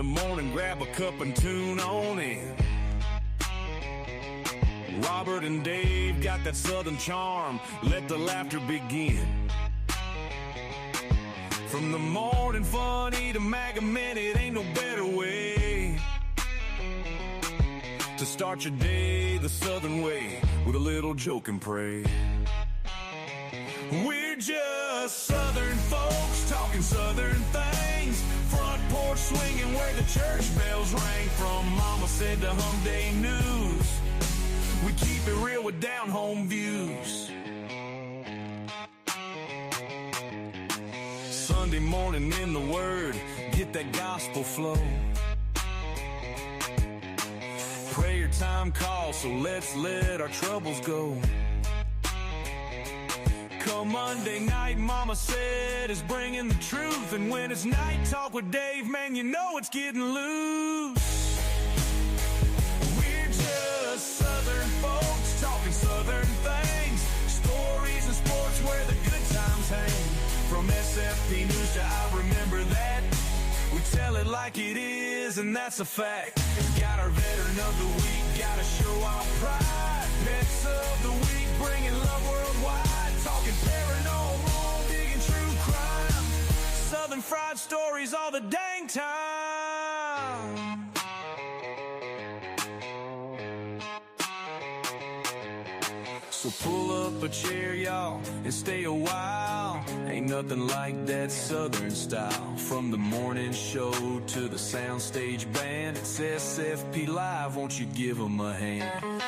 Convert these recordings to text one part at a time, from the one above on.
the morning, grab a cup and tune on in. Robert and Dave got that southern charm, let the laughter begin. From the morning funny to Maga Minute, ain't no better way to start your day the southern way, with a little joke and pray. We're just southern folks talking southern things, front porch swinging where the church bells rang. From Mama Said to Hum Day News, we keep it real with down-home views. Sunday morning in the Word, get that gospel flow. Prayer time calls, so let's let our troubles go. Come Monday night, Mama Said is bringing the truth, and when it's night talk with Dave, man, you know it's getting loose. We're just southern folks talking southern things, stories and sports where the good times hang. From SFP News to I Remember That, we tell it like it is, and that's a fact. Got our veteran of the week, gotta show our pride. Pets of the week, bringing love worldwide. Talking paranormal, digging true crime. Southern fried stories all the dang time. So pull up a chair, y'all, and stay a while. Ain't nothing like that southern style. From the morning show to the soundstage band, it's SFP Live, won't you give them a hand?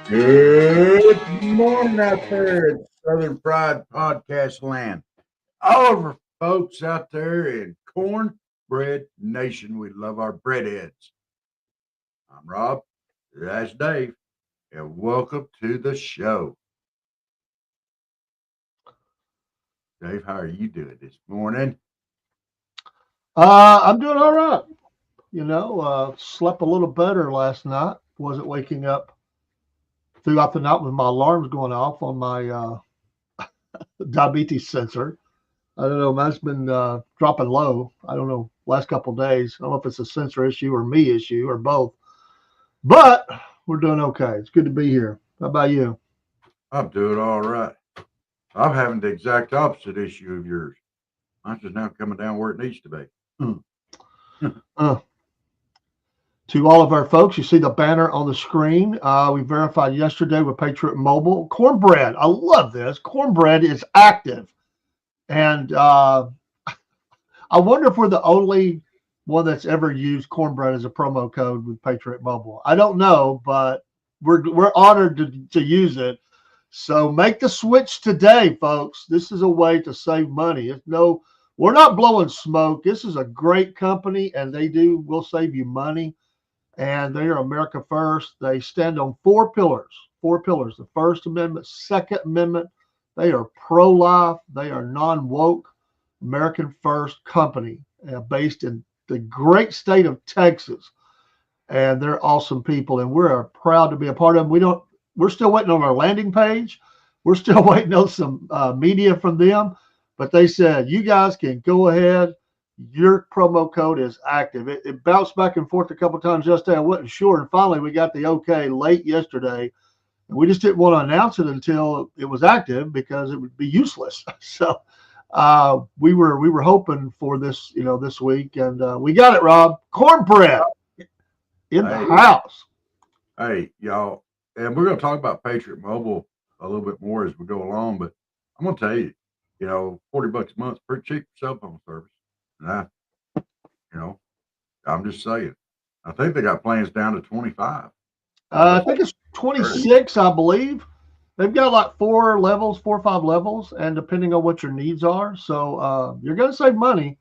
Good morning out there in Southern Fried Podcast Land. All of our folks out there in Cornbread Nation, we love our breadheads. I'm Rob, that's Dave, and welcome to the show. Dave, how are you doing this morning? I'm doing all right. Slept a little better last night. Wasn't waking up throughout the night with my alarms going off on my diabetes sensor. I don't know, mine's been dropping low. I don't know, last couple of days. I don't know if it's a sensor issue or me issue or both. But we're doing okay. It's good to be here. How about you? I'm doing all right. I'm having the exact opposite issue of yours. Mine's just now coming down where it needs to be. To all of our folks, you see the banner on the screen. We verified yesterday with Patriot Mobile. Cornbread, I love this. Cornbread is active. And I wonder if we're the only one that's ever used Cornbread as a promo code with Patriot Mobile. I don't know, but we're honored to use it. So make the switch today, folks. This is a way to save money. We're not blowing smoke. This is a great company, and will save you money. And they are America First. They stand on four pillars. The First Amendment, Second Amendment. They are pro-life. They are non-woke. American First company based in the great state of Texas. And they're awesome people. And we're proud to be a part of them. We're still waiting on our landing page. We're still waiting on some media from them. But they said, you guys can go ahead. Your promo code is active. It bounced back and forth a couple of times yesterday. I wasn't sure. And finally, we got the okay late yesterday. And we just didn't want to announce it until it was active because it would be useless. So we were hoping for this, this week. And we got it, Rob. Cornbread in the house. Hey, y'all. And we're going to talk about Patriot Mobile a little bit more as we go along. But I'm going to tell you, $40 a month is pretty cheap for cell phone service. And I'm just saying. I think they got plans down to 25. I think it's 26, I believe. they've got like 4 or 5 levels, and depending on what your needs are. So you're going to save money.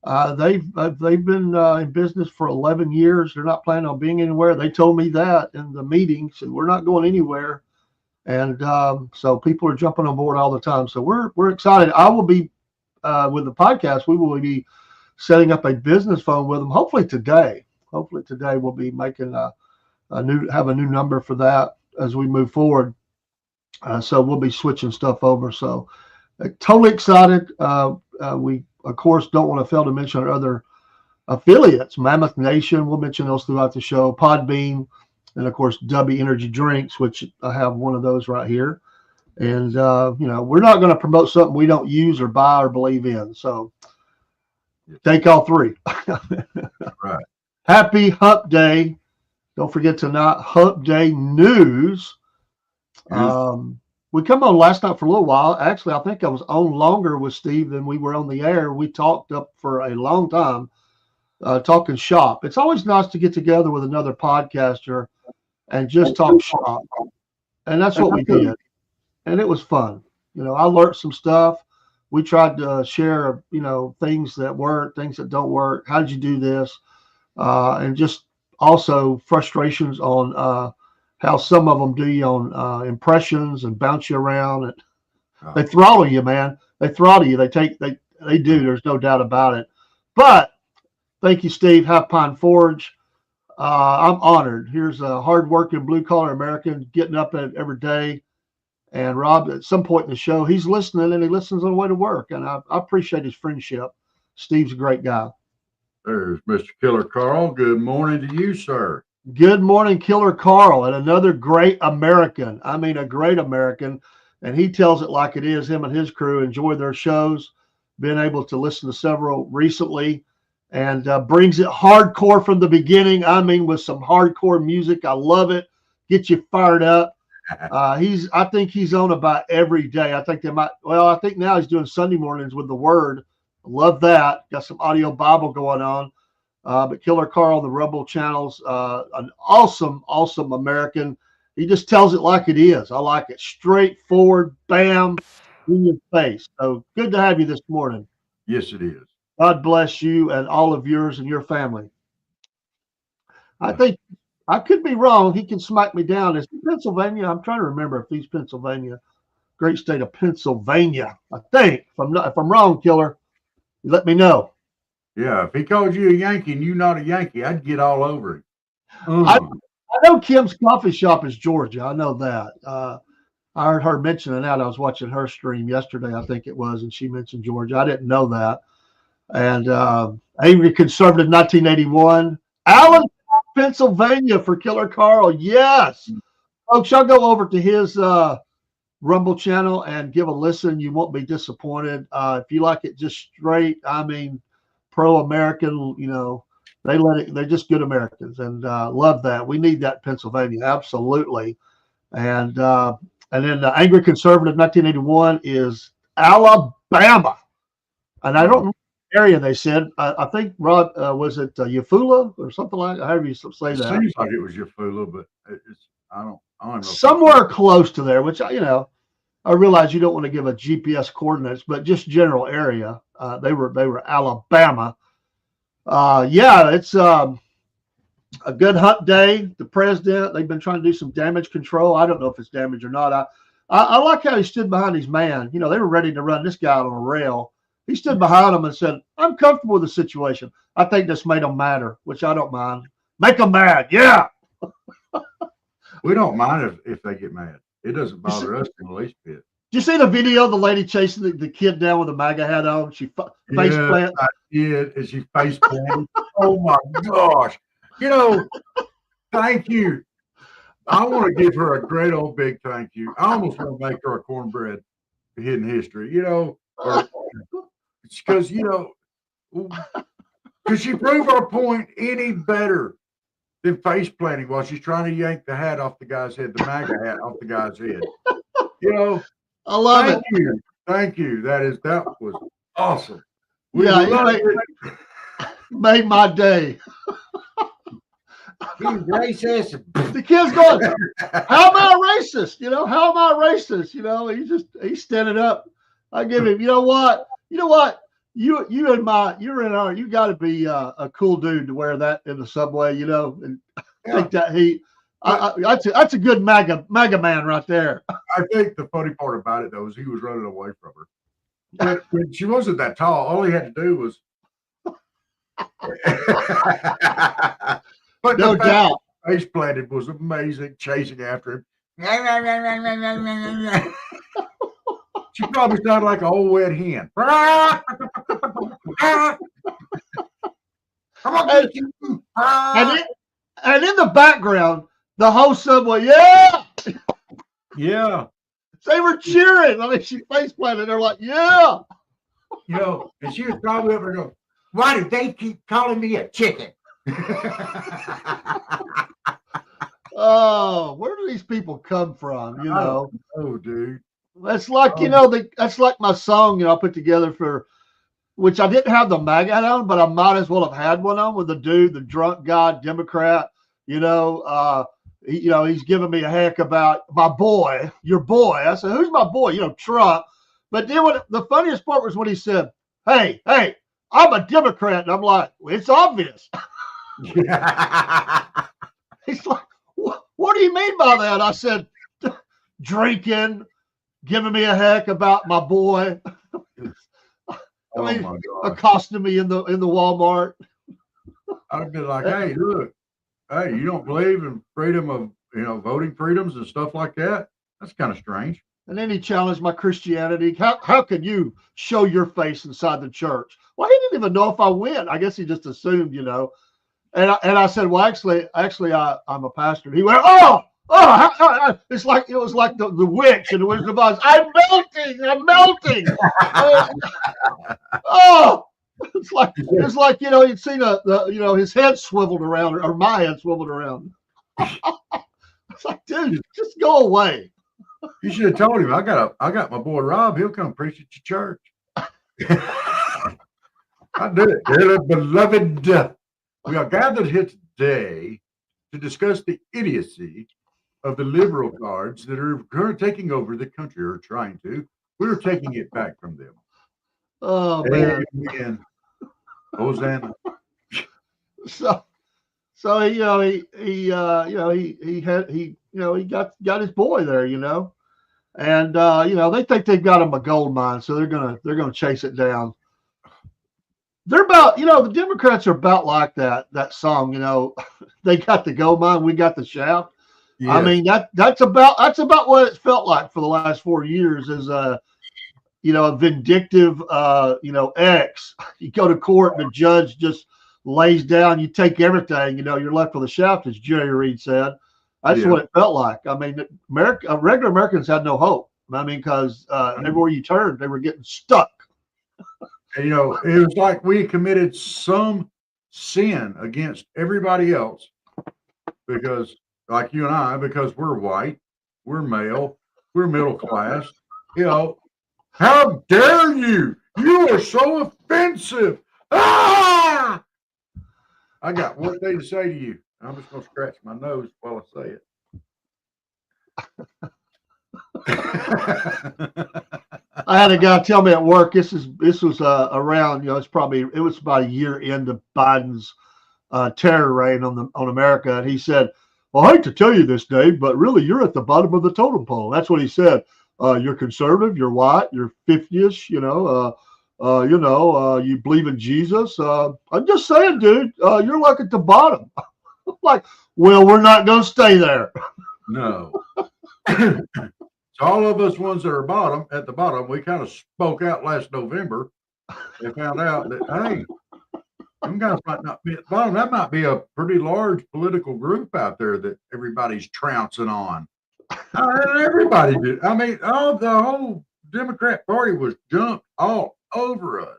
They've been in business for 11 years. They're not planning on being anywhere. They told me that in the meetings, and we're not going anywhere. And so people are jumping on board all the time. So we're excited. I will be with the podcast. We will be setting up a business phone with them. Hopefully today. We'll be making a new number for that as we move forward. So we'll be switching stuff over. So totally excited. We of course don't want to fail to mention our other affiliates, Mammoth Nation. We'll mention those throughout the show. Podbean, and of course W Energy Drinks, which I have one of those right here. And we're not going to promote something we don't use or buy or believe in. So take all three. Right. Happy Hump Day. Don't forget tonight, Hump Day news. We come on last night for a little while. Actually, I think I was on longer with Steve than we were on the air. We talked up for a long time, talking shop. It's always nice to get together with another podcaster and just talk shop. And that's what we did. And it was fun. I learned some stuff. We tried to share, things that work, things that don't work. How did you do this? And just also frustrations on how some of them do you on impressions and bounce you around. And they throttle you, man. They throttle you. They do. There's no doubt about it. But thank you, Steve. Half Pine Forge. I'm honored. Here's a hardworking blue-collar American getting up every day. And Rob, at some point in the show, he's listening, and he listens on the way to work. And I appreciate his friendship. Steve's a great guy. There's Mr. Killer Carl. Good morning to you, sir. Good morning, Killer Carl, and another great American. I mean, a great American. And he tells it like it is. Him and his crew enjoy their shows. Been able to listen to several recently, and brings it hardcore from the beginning. I mean, with some hardcore music. I love it. Get you fired up. I think he's on about every day. I think I think now he's doing Sunday mornings with the Word. Love that. Got some audio Bible going on. But Killer Carl, the Rebel channels, an awesome American. He just tells it like it is. I like it. Straightforward, bam, in your face. So good to have you this morning. Yes, it is. God bless you and all of yours and your family. I think I could be wrong. He can smack me down. Is it Pennsylvania? I'm trying to remember if he's Pennsylvania. Great state of Pennsylvania. I think. If I'm wrong, Killer, let me know. Yeah, if he called you a Yankee and you not a Yankee, I'd get all over it. I know Kim's Coffee Shop is Georgia. I know that. I heard her mentioning that. I was watching her stream yesterday, I think it was, and she mentioned Georgia. I didn't know that. And Angry Conservative 1981. Allen, Pennsylvania for Killer Carl. Yes. Folks, y'all go over to his Rumble channel and give a listen. You won't be disappointed. If you like it just straight, I mean, pro-American, they're just good Americans, and love that. We need that in Pennsylvania, absolutely. And then Angry Conservative 1981 is Alabama, and I don't remember the area they said. I think Rod was it Eufaula or something like that? However you say that. It seems like it was Eufaula, but I don't know. Somewhere close to there, which I realize you don't want to give a GPS coordinates, but just general area. They were Alabama. It's a good hunt day. The president, they've been trying to do some damage control. I don't know if it's damage or not. I like how he stood behind his man. They were ready to run this guy out on a rail. He stood behind him and said, I'm comfortable with the situation. I think this made them madder, which I don't mind. Make them mad. Yeah. We don't mind if they get mad. It doesn't bother us in the least bit. Did you see the video of the lady chasing the kid down with a MAGA hat on? She face plant. I did, and she face planted. Oh my gosh! Thank you. I want to give her a great old big thank you. I almost want to make her a cornbread hidden history. Because because she proved our point any better than face planting while she's trying to yank the hat off the guy's head, the MAGA hat off the guy's head. I love it. Thank you. That was awesome. Made my day. He's racist. The kid's going, how am I racist? How am I racist? He's standing up. I give him, you know what? You got to be a cool dude to wear that in the subway, and take that heat. That's a good MAGA man right there. I think the funny part about it though is he was running away from her. But when she wasn't that tall, all he had to do was. But no doubt. Face planted was amazing, chasing after him. She probably sounded like an old wet hen. And in the background, the whole subway, yeah. They were cheering. I mean, she face planted. They're like, yeah. And she was probably over there going, why do they keep calling me a chicken? Oh, where do these people come from? Oh, dude. That's like, that's like my song, I put together for, which I didn't have the MAGA hat on, but I might as well have had one on with the dude, the drunk guy, Democrat, he's giving me a heck about my boy, your boy. I said, who's my boy? Trump. But then the funniest part was when he said, hey, I'm a Democrat. And I'm like, well, it's obvious. He's like, what do you mean by that? I said, drinking, giving me a heck about my boy. Accosting me in the Walmart. I'd be like, hey, look, you don't believe in freedom of, voting freedoms and stuff like that? That's kind of strange. And then he challenged my Christianity. How can you show your face inside the church? Well, he didn't even know if I went. I guess he just assumed, And I said, well, actually, I'm a pastor. He went, oh, it's like it was like the witch and the Wizard of Oz. I'm melting. Oh, it's like he'd seen his head swiveled around or my head swiveled around. It's like, dude, just go away. You should have told him I got my boy Rob. He'll come preach at your church. I did it, dearly beloved. We are gathered here today to discuss the idiocy of the liberal guards that are currently taking over the country, or trying to. We're taking it back from them. Oh man! Hosanna. So he got his boy there, and they think they've got him a gold mine, so they're gonna chase it down. They're about, the Democrats are about like that song, they got the gold mine, we got the shaft. Yes. I mean, that's about what it's felt like for the last 4 years is a vindictive, ex. You go to court and the judge just lays down, you take everything, you're left with a shaft, as Jerry Reed said. That's what it felt like. I mean, regular Americans had no hope. I mean, because everywhere you turned, they were getting stuck. It was like we committed some sin against everybody else because, like you and I, because we're white, we're male, we're middle class. How dare you? You are so offensive. Ah! I got one thing to say to you. I'm just going to scratch my nose while I say it. I had a guy tell me at work, this was around, it was about a year into Biden's terror reign on America. And he said, well, I hate to tell you this, Dave, but really you're at the bottom of the totem pole. That's what he said. You're conservative, you're white, you're 50-ish, you believe in Jesus. I'm just saying, dude, you're like at the bottom. Like, well, we're not going to stay there. No. So all of us ones that are at the bottom, we kind of spoke out last November. They found out that, hey, them guys might not be at the bottom. That might be a pretty large political group out there that everybody's trouncing on. Everybody did. I mean, the whole Democrat Party was jumped all over us.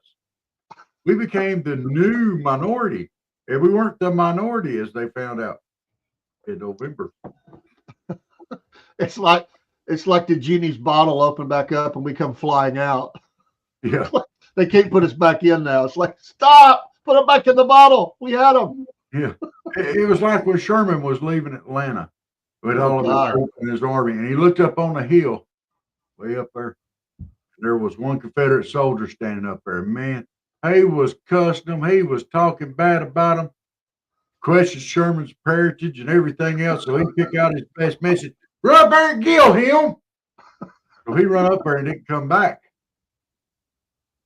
We became the new minority, and we weren't the minority as they found out in November. It's like the genie's bottle opened back up and we come flying out. Yeah. They can't put us back in now. It's like, stop, put them back in the bottle. We had them. Yeah. It was like when Sherman was leaving Atlanta with Oh, all of his God. troops and his army, and he looked up on the hill, way up there. There was one Confederate soldier standing up there. Man, he was cussing them. He was talking bad about them, questioned Sherman's parentage and everything else. So he picked out his best message. Run up there and kill him. So he run up there and didn't come back.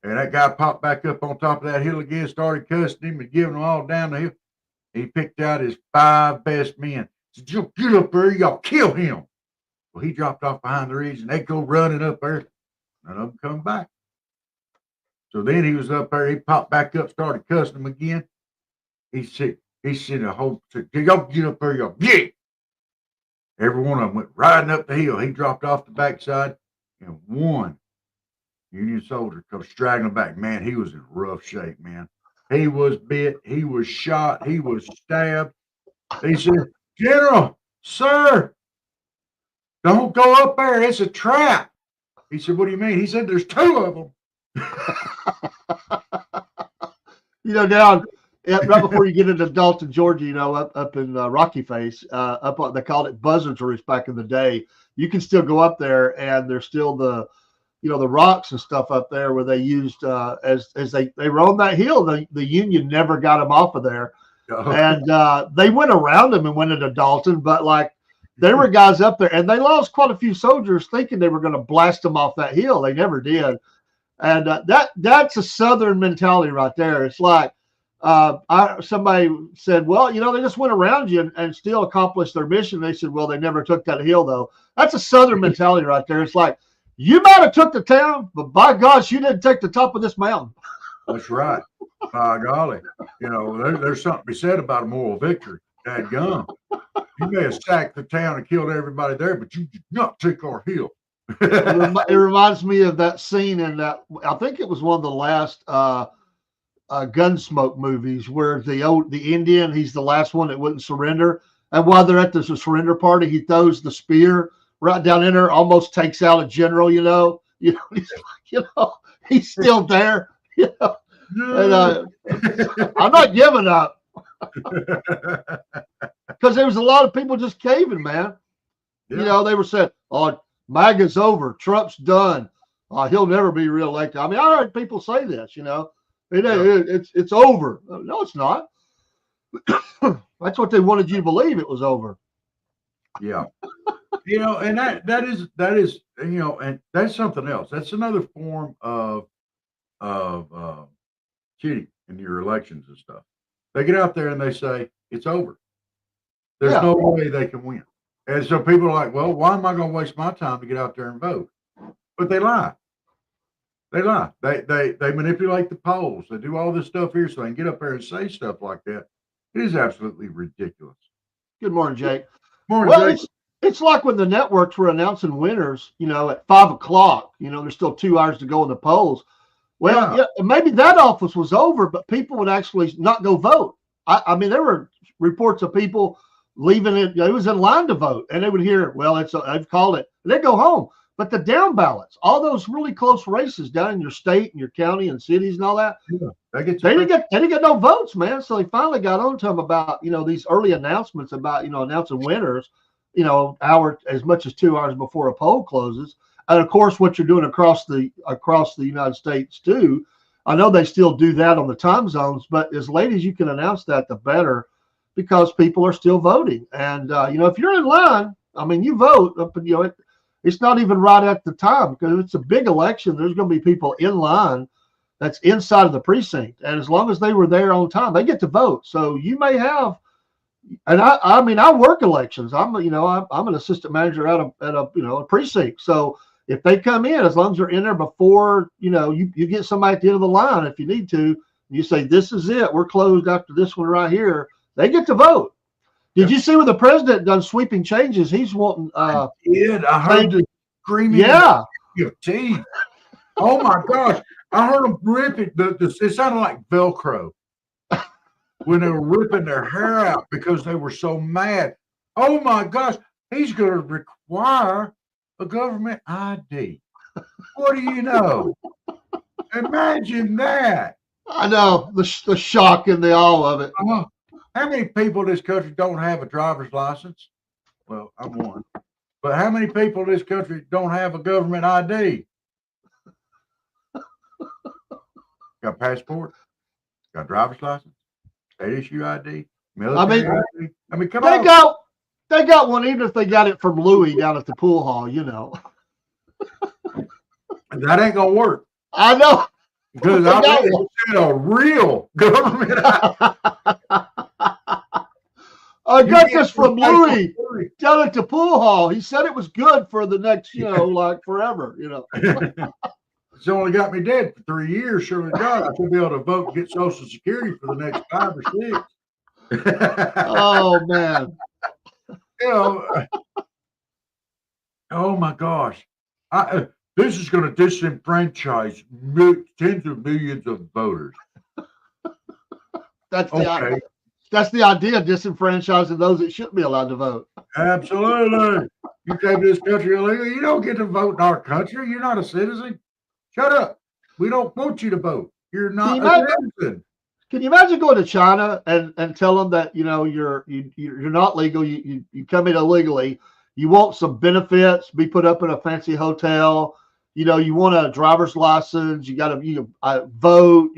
And that guy popped back up on top of that hill again, started cussing him and giving them all down the hill. He picked out his 5 best men. Said, "You get up there, y'all kill him." Well, he dropped off behind the ridge and they go running up there. None of them come back. So then he was up there. He popped back up, started cussing them again. He said a whole, "Y'all get up there, y'all get." Every one of them went riding up the hill. He dropped off the backside, and one Union soldier come straggling back. Man, he was in rough shape, man. He was bit. He was shot. He was stabbed. He said, "General, sir, don't go up there. It's a trap." He said, "What do you mean?" He said, "There's 2 of them." Down right before you get into Dalton, Georgia, up in Rocky Face, they called it Buzzards Roost back in the day. You can still go up there, and there's still the rocks and stuff up there where they used as they were on that hill. The Union never got them off of there, and they went around them and went into Dalton. But like there were guys up there, and they lost quite a few soldiers thinking they were going to blast them off that hill. They never did, and that's a Southern mentality right there. It's like somebody said, "Well, they just went around you and still accomplished their mission." They said, "Well, they never took that hill though." That's a Southern mentality right there. It's like, you might have took the town, but by gosh, you didn't take the top of this mountain. That's right. By golly, there's something to be said about a moral victory. Dadgum. You may have sacked the town and killed everybody there, but you did not take our hill. It reminds me of that scene in that, I think it was one of the last Gunsmoke movies where the Indian, he's the last one that wouldn't surrender. And while they're at the surrender party, he throws the spear right down in there, almost takes out a general, he's still there, and I'm not giving up because there was a lot of people just caving, man. Yeah. They were saying, "Oh, MAGA's over, Trump's done, he'll never be reelected." I mean, I heard people say this, it's over. No, it's not. That's what they wanted you to believe, it was over. Yeah. And that is, and that's something else. That's another form of cheating in your elections and stuff. They get out there and they say it's over. There's no way they can win. And so people are like, "Well, why am I going to waste my time to get out there and vote?" But they lie. They lie. They manipulate the polls. They do all this stuff here so they can get up there and say stuff like that. It is absolutely ridiculous. Good morning, Jake. Morning, Jake. It's like when the networks were announcing winners, at 5:00, there's still 2 hours to go in the polls. Well, maybe that office was over, but people would actually not go vote. I mean, there were reports of people leaving it. It was in line to vote, and they would hear, "Well, they've called it." And they'd go home. But the down ballots, all those really close races down in your state and your county and cities and all that, they didn't get no votes, man. So they finally got on to them about, these early announcements about, announcing winners, hour as much as 2 hours before a poll closes. And of course, what you're doing across the United States too. I know they still do that on the time zones, but as late as you can announce that, the better, because people are still voting. And if you're in line, I mean, you vote. It's not even right at the time, because it's a big election. There's going to be people in line that's inside of the precinct, and as long as they were there on time, they get to vote. So you may have. And I mean, I work elections. I'm an assistant manager at a precinct. So if they come in, as long as they're in there before, you get somebody at the end of the line, if you need to, you say, "This is it. We're closed after this one right here." They get to vote. Did you see when the president done sweeping changes? He's wanting. I heard the screaming. Yeah. Your teeth. Oh my gosh! I heard them rip it. It sounded like Velcro when they were ripping their hair out because they were so mad. Oh my gosh! He's going to require a government ID. What do you know? Imagine that. I know the shock and the awe of it. How many people in this country don't have a driver's license? Well, I'm one. But how many people in this country don't have a government ID? Got a passport? Got a driver's license? State issue ID? Military ID? I mean, come on. They got one, even if they got it from Louis down at the pool hall, you know. That ain't gonna work. I know. Because I really said a real government ID. I got this from Louis down at the pool hall. He said it was good for the next, like forever, It's only got me dead for 3 years. Surely God, I should be able to vote and get Social Security for the next 5 or 6. Oh man. Oh my gosh. This is going to disenfranchise tens of millions of voters. That's the idea, disenfranchising those that shouldn't be allowed to vote. Absolutely. You came to this country illegally. You don't get to vote in our country. You're not a citizen. Shut up. We don't want you to vote. You're not a citizen. Can you imagine going to China and tell them that you're not legal, you come in illegally, you want some benefits, be put up in a fancy hotel, you want a driver's license, you got to vote,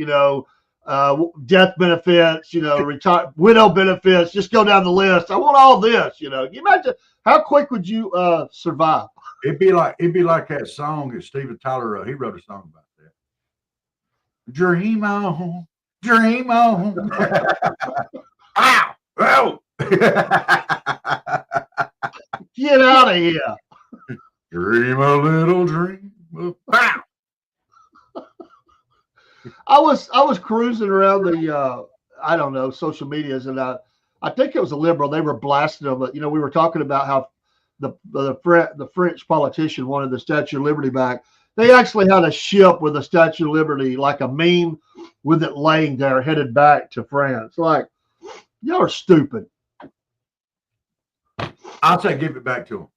death benefits, retire, widow benefits, just go down the list. I want all this, Can you imagine how quick would you survive? It'd be like that song that Steven Tyler wrote. He wrote a song about that. Dream on. Dream on. Ow! Oh! Get out of here. Dream a little dream. Pow! I was cruising around the I don't know, social medias, and I think it was a liberal. They were blasting them, but we were talking about how the French politician wanted the Statue of Liberty back. They actually had a ship with the Statue of Liberty, like a meme with it laying there, headed back to France. Like, y'all are stupid. I'll say give it back to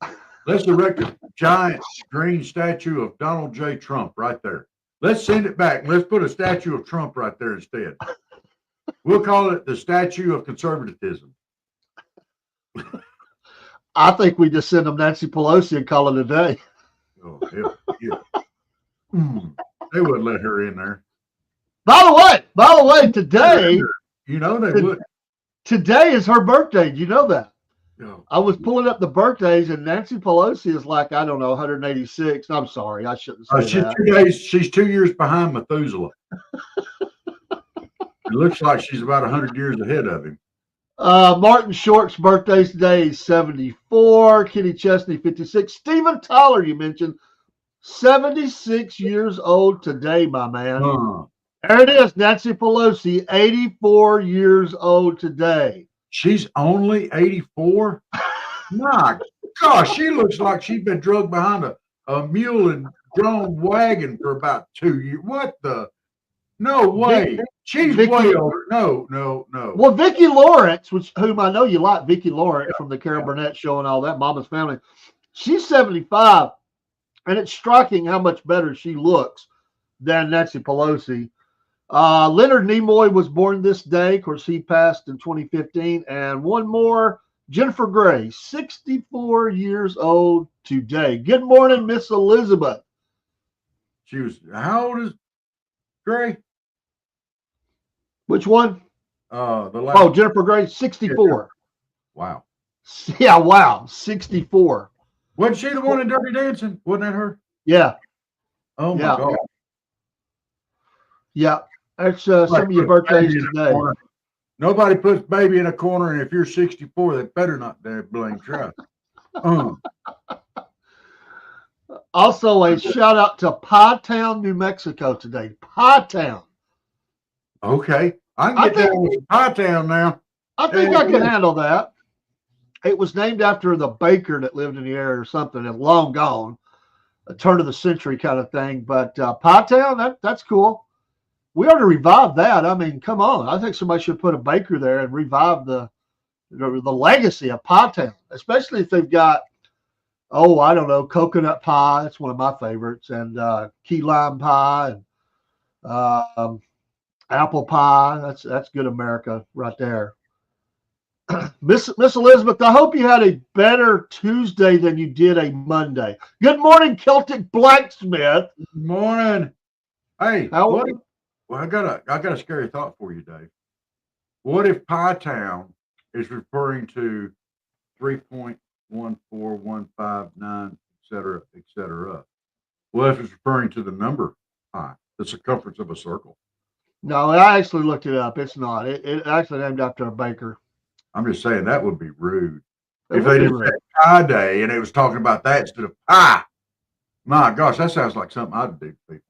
them. Let's erect a giant green statue of Donald J. Trump right there. Let's send it back. Let's put a statue of Trump right there instead. We'll call it the Statue of Conservatism. I think we just send them Nancy Pelosi and call it a day. Oh, hell, yeah. They wouldn't let her in there. By the way, today, they would. Today is her birthday. Do you know that? No. I was pulling up the birthdays, and Nancy Pelosi is like, I don't know, 186. I'm sorry, I shouldn't say that. She's 2 years behind Methuselah. It looks like she's about 100 years ahead of him. Martin Short's birthday today is 74. Kenny Chesney, 56. Steven Tyler, you mentioned, 76 years old today, my man. There it is, Nancy Pelosi, 84 years old today. She's only 84? My gosh, she looks like she's been drugged behind a mule and drawn wagon for about 2 years. What the? No way. She's way older. No. Well, Vicki Lawrence, whom I know you like, Vicki Lawrence from the Carol Burnett show and all that, Mama's Family, she's 75, and it's striking how much better she looks than Nancy Pelosi. Leonard Nimoy was born this day. Of course, he passed in 2015. And one more, Jennifer Gray, 64 years old today. Good morning, Miss Elizabeth. How old is Gray? Which one? Jennifer Gray, 64. Wow. Yeah, wow, 64. Wasn't she the one in Dirty Dancing? Wasn't that her? Yeah. Oh, my God. Yeah. That's some of your birthdays today. Nobody puts baby in a corner, and if you're 64, they better not blame try. Also, a shout out to Pie Town, New Mexico today. Pie Town. Okay. I can get down with Pie Town now. I think I can handle that. It was named after the baker that lived in the area or something, and long gone. A turn of the century kind of thing. But Pie Town, that's cool. We ought to revive that. I mean, come on. I think somebody should put a baker there and revive the legacy of Pie Town, especially if they've got, I don't know, coconut pie. That's one of my favorites. And key lime pie. And Apple pie. That's good America right there. Miss Elizabeth, I hope you had a better Tuesday than you did a Monday. Good morning, Celtic Blacksmith. Good morning. Hey, How? well, I got a scary thought for you, Dave. What if Pie Town is referring to 3.14159, et cetera? What if it's referring to the number pi, the circumference of a circle? No, I actually looked it up. It's not. It actually named after a baker. I'm just saying that would be rude. It If would they be just rude. said Pie Day and it was talking about that instead of pie. My gosh, that sounds like something I'd do to people.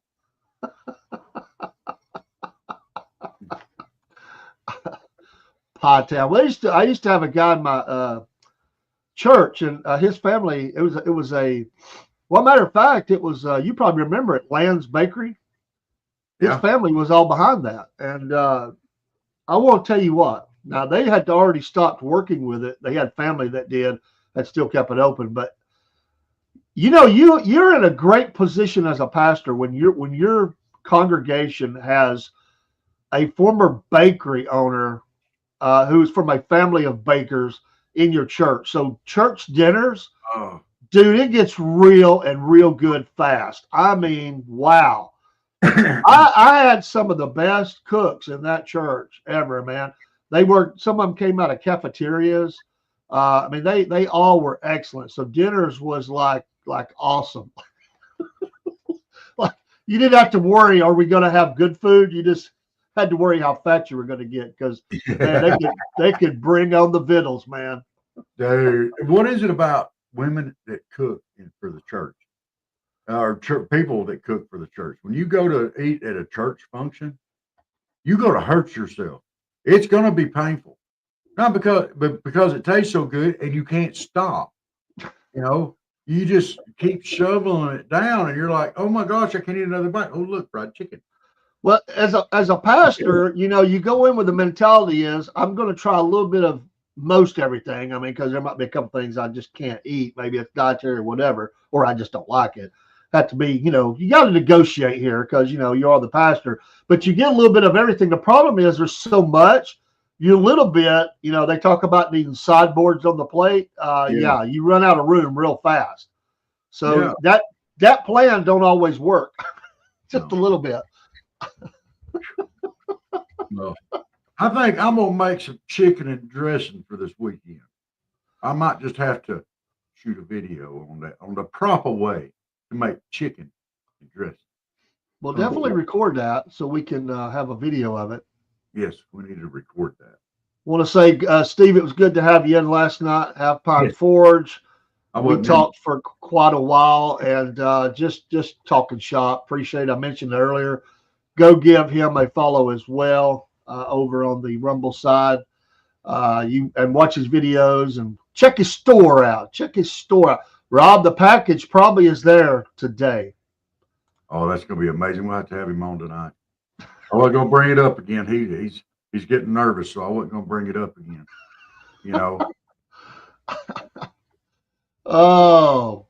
Pie Town. Well, I used to have a guy in my church, and his family. It was a. Well, matter of fact, it was. You probably remember it, Land's Bakery. His Yeah. family was all behind that, and I want to tell you what. Now they had already stopped working with it. They had family that did that still kept it open, but you're in a great position as a pastor when your congregation has a former bakery owner who's from a family of bakers in your church. So church dinners, Oh. dude, it gets real and real good fast. I mean, wow. I had some of the best cooks in that church ever, man. Some of them came out of cafeterias. I mean, they all were excellent. So dinners was like awesome. Like you didn't have to worry, are we going to have good food? You just had to worry how fat you were going to get because man, they could bring on the victuals, man. Dude, what is it about women that cook for the church? Or people that cook for the church? When you go to eat at a church function, you go to hurt yourself. It's going to be painful, not but because it tastes so good and you can't stop. You just keep shoveling it down, and you're like, "Oh my gosh, I can't eat another bite." Oh, look, fried chicken. Well, as a pastor, you go in with the mentality is I'm going to try a little bit of most everything. I mean, because there might be a couple things I just can't eat. Maybe it's dietary or whatever, or I just don't like it. Have to be, you got to negotiate here because, you are the pastor, but you get a little bit of everything. The problem is there's so much, you a little bit, they talk about needing sideboards on the plate. Yeah, you run out of room real fast. So that plan don't always work. Just a little bit. No. I think I'm going to make some chicken and dressing for this weekend. I might just have to shoot a video on the proper way to make chicken and dressing. Well, definitely record that so we can have a video of it. Yes, we need to record that. Want to say, Steve, it was good to have you in last night. Half Pine Forge. We talked for quite a while and just talking shop. Appreciate it. I mentioned it earlier. Go give him a follow as well over on the Rumble side. And watch his videos and check his store out. Rob, the package probably is there today. Oh, that's going to be amazing. We'll have to have him on tonight. I wasn't going to bring it up again. He's getting nervous, so I wasn't going to bring it up again. Oh,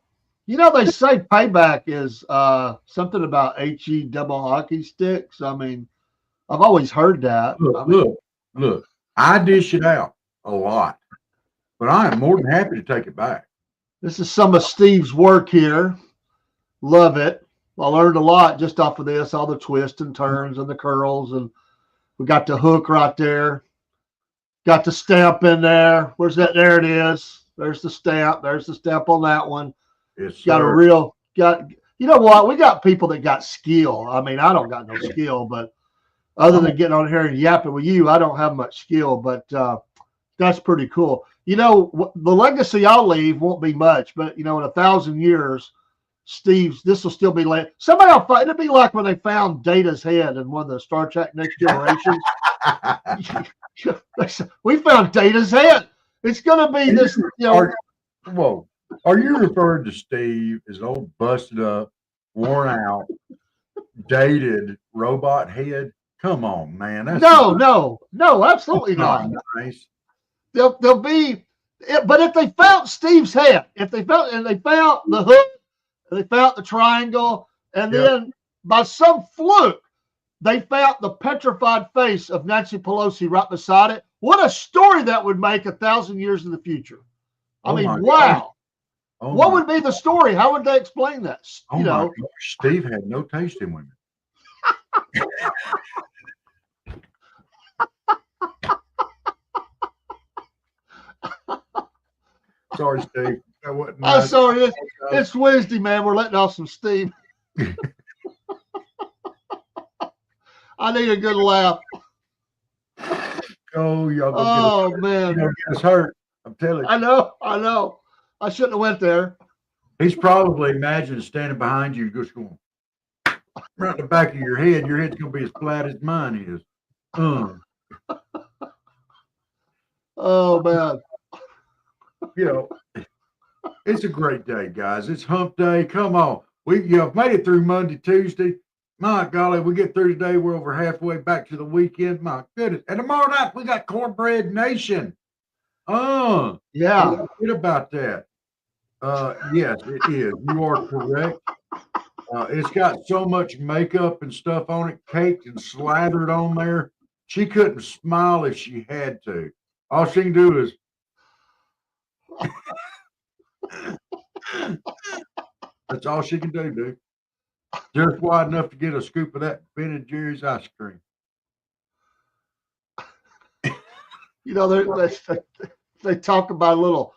they say payback is something about HE double hockey sticks. I mean, I've always heard that. Look, I dish it out a lot, but I am more than happy to take it back. This is some of Steve's work here. Love it. I learned a lot just off of this, all the twists and turns and the curls. And we got the hook right there. Got the stamp in there. Where's that? There it is. There's the stamp. There's the stamp on that one. It's got you know what? We got people that got skill. I mean, I don't got no skill, but other than getting on here and yapping with you, I don't have much skill, but that's pretty cool. The legacy I'll leave won't be much, but in 1,000 years, this will still be like somebody will find. It'll be like when they found Data's head in one of the Star Trek Next Generations. We found Data's head. It's going to be this. Whoa, are you referring to Steve as an old busted up, worn out, dated robot head? Come on, man. No, absolutely not. Nice. They'll be, but if they found Steve's head, and they found the hook, and they found the triangle, and then by some fluke, They found the petrified face of Nancy Pelosi right beside it. What a story that would make 1,000 years in the future. I mean, wow. What would be the story? How would they explain that? Oh, my gosh. Steve had no taste in women. Sorry, Steve. I'm sorry. It's Wednesday, man. We're letting off some steam. I need a good laugh. Oh, y'all go man. Get us hurt. I'm telling you. I know. I shouldn't have went there. He's probably imagining standing behind you, just going right in the back of your head. Your head's going to be as flat as mine is. Oh, man. It's a great day, guys. It's hump day. Come on. We made it through Monday, Tuesday. My golly, we get through today. We're over halfway back to the weekend. My goodness. And tomorrow night, we got Cornbread Nation. Yeah. Forget about that. Yes, it is. You are correct. It's got so much makeup and stuff on it, caked and slathered on there. She couldn't smile if she had to. All she can do is that's all she can do, dude. Just wide enough to get a scoop of that Ben & Jerry's ice cream. They talk about a little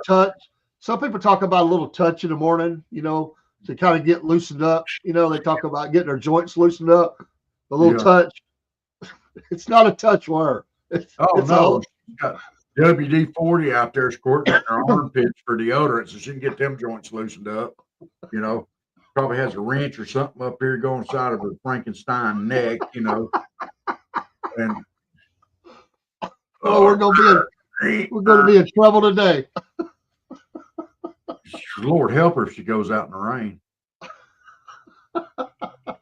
touch. Some people talk about a little touch in the morning, to kind of get loosened up. They talk about getting their joints loosened up. A little touch. It's not a touch word. It's no. She's got WD-40 out there squirting in her armpits for deodorant so she can get them joints loosened up. Probably has a wrench or something up here going inside of her Frankenstein neck, And we're gonna be in trouble today. Lord help her if she goes out in the rain.